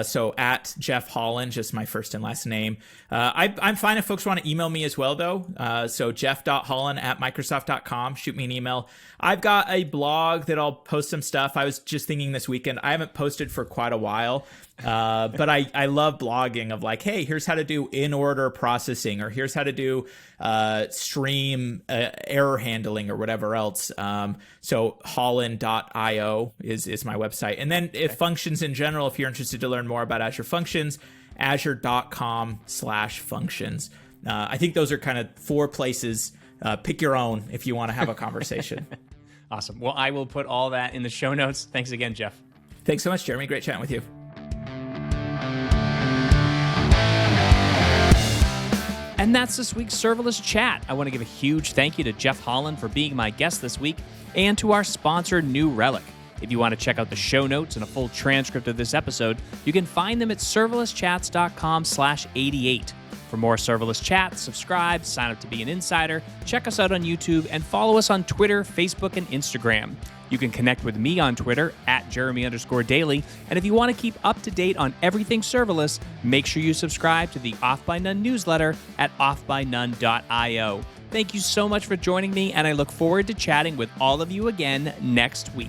So at Jeff Hollan, just my first and last name. I'm fine if folks want to email me as well, though. So jeff.hollan@microsoft.com. Shoot me an email. I've got a blog that I'll post some stuff. I was just thinking this weekend, I haven't posted for quite a while. But I love blogging of like, hey, here's how to do in-order processing, or here's how to do stream error handling or whatever else. So hollan.io is my website. And then if functions in general, if you're interested to learn more about Azure Functions, azure.com/functions. I think those are kind of 4 places. Pick your own if you want to have a conversation.
Awesome. Well, I will put all that in the show notes. Thanks again, Jeff.
Thanks so much, Jeremy. Great chatting with you.
And that's this week's Serverless Chat. I want to give a huge thank you to Jeff Hollan for being my guest this week, and to our sponsor, New Relic. If you want to check out the show notes and a full transcript of this episode, you can find them at serverlesschats.com/88. For more Serverless Chats, subscribe, sign up to be an insider, check us out on YouTube, and follow us on Twitter, Facebook, and Instagram. You can connect with me on Twitter at Jeremy_Daily. And if you want to keep up to date on everything serverless, make sure you subscribe to the Off by None newsletter at offbynone.io. Thank you so much for joining me, and I look forward to chatting with all of you again next week.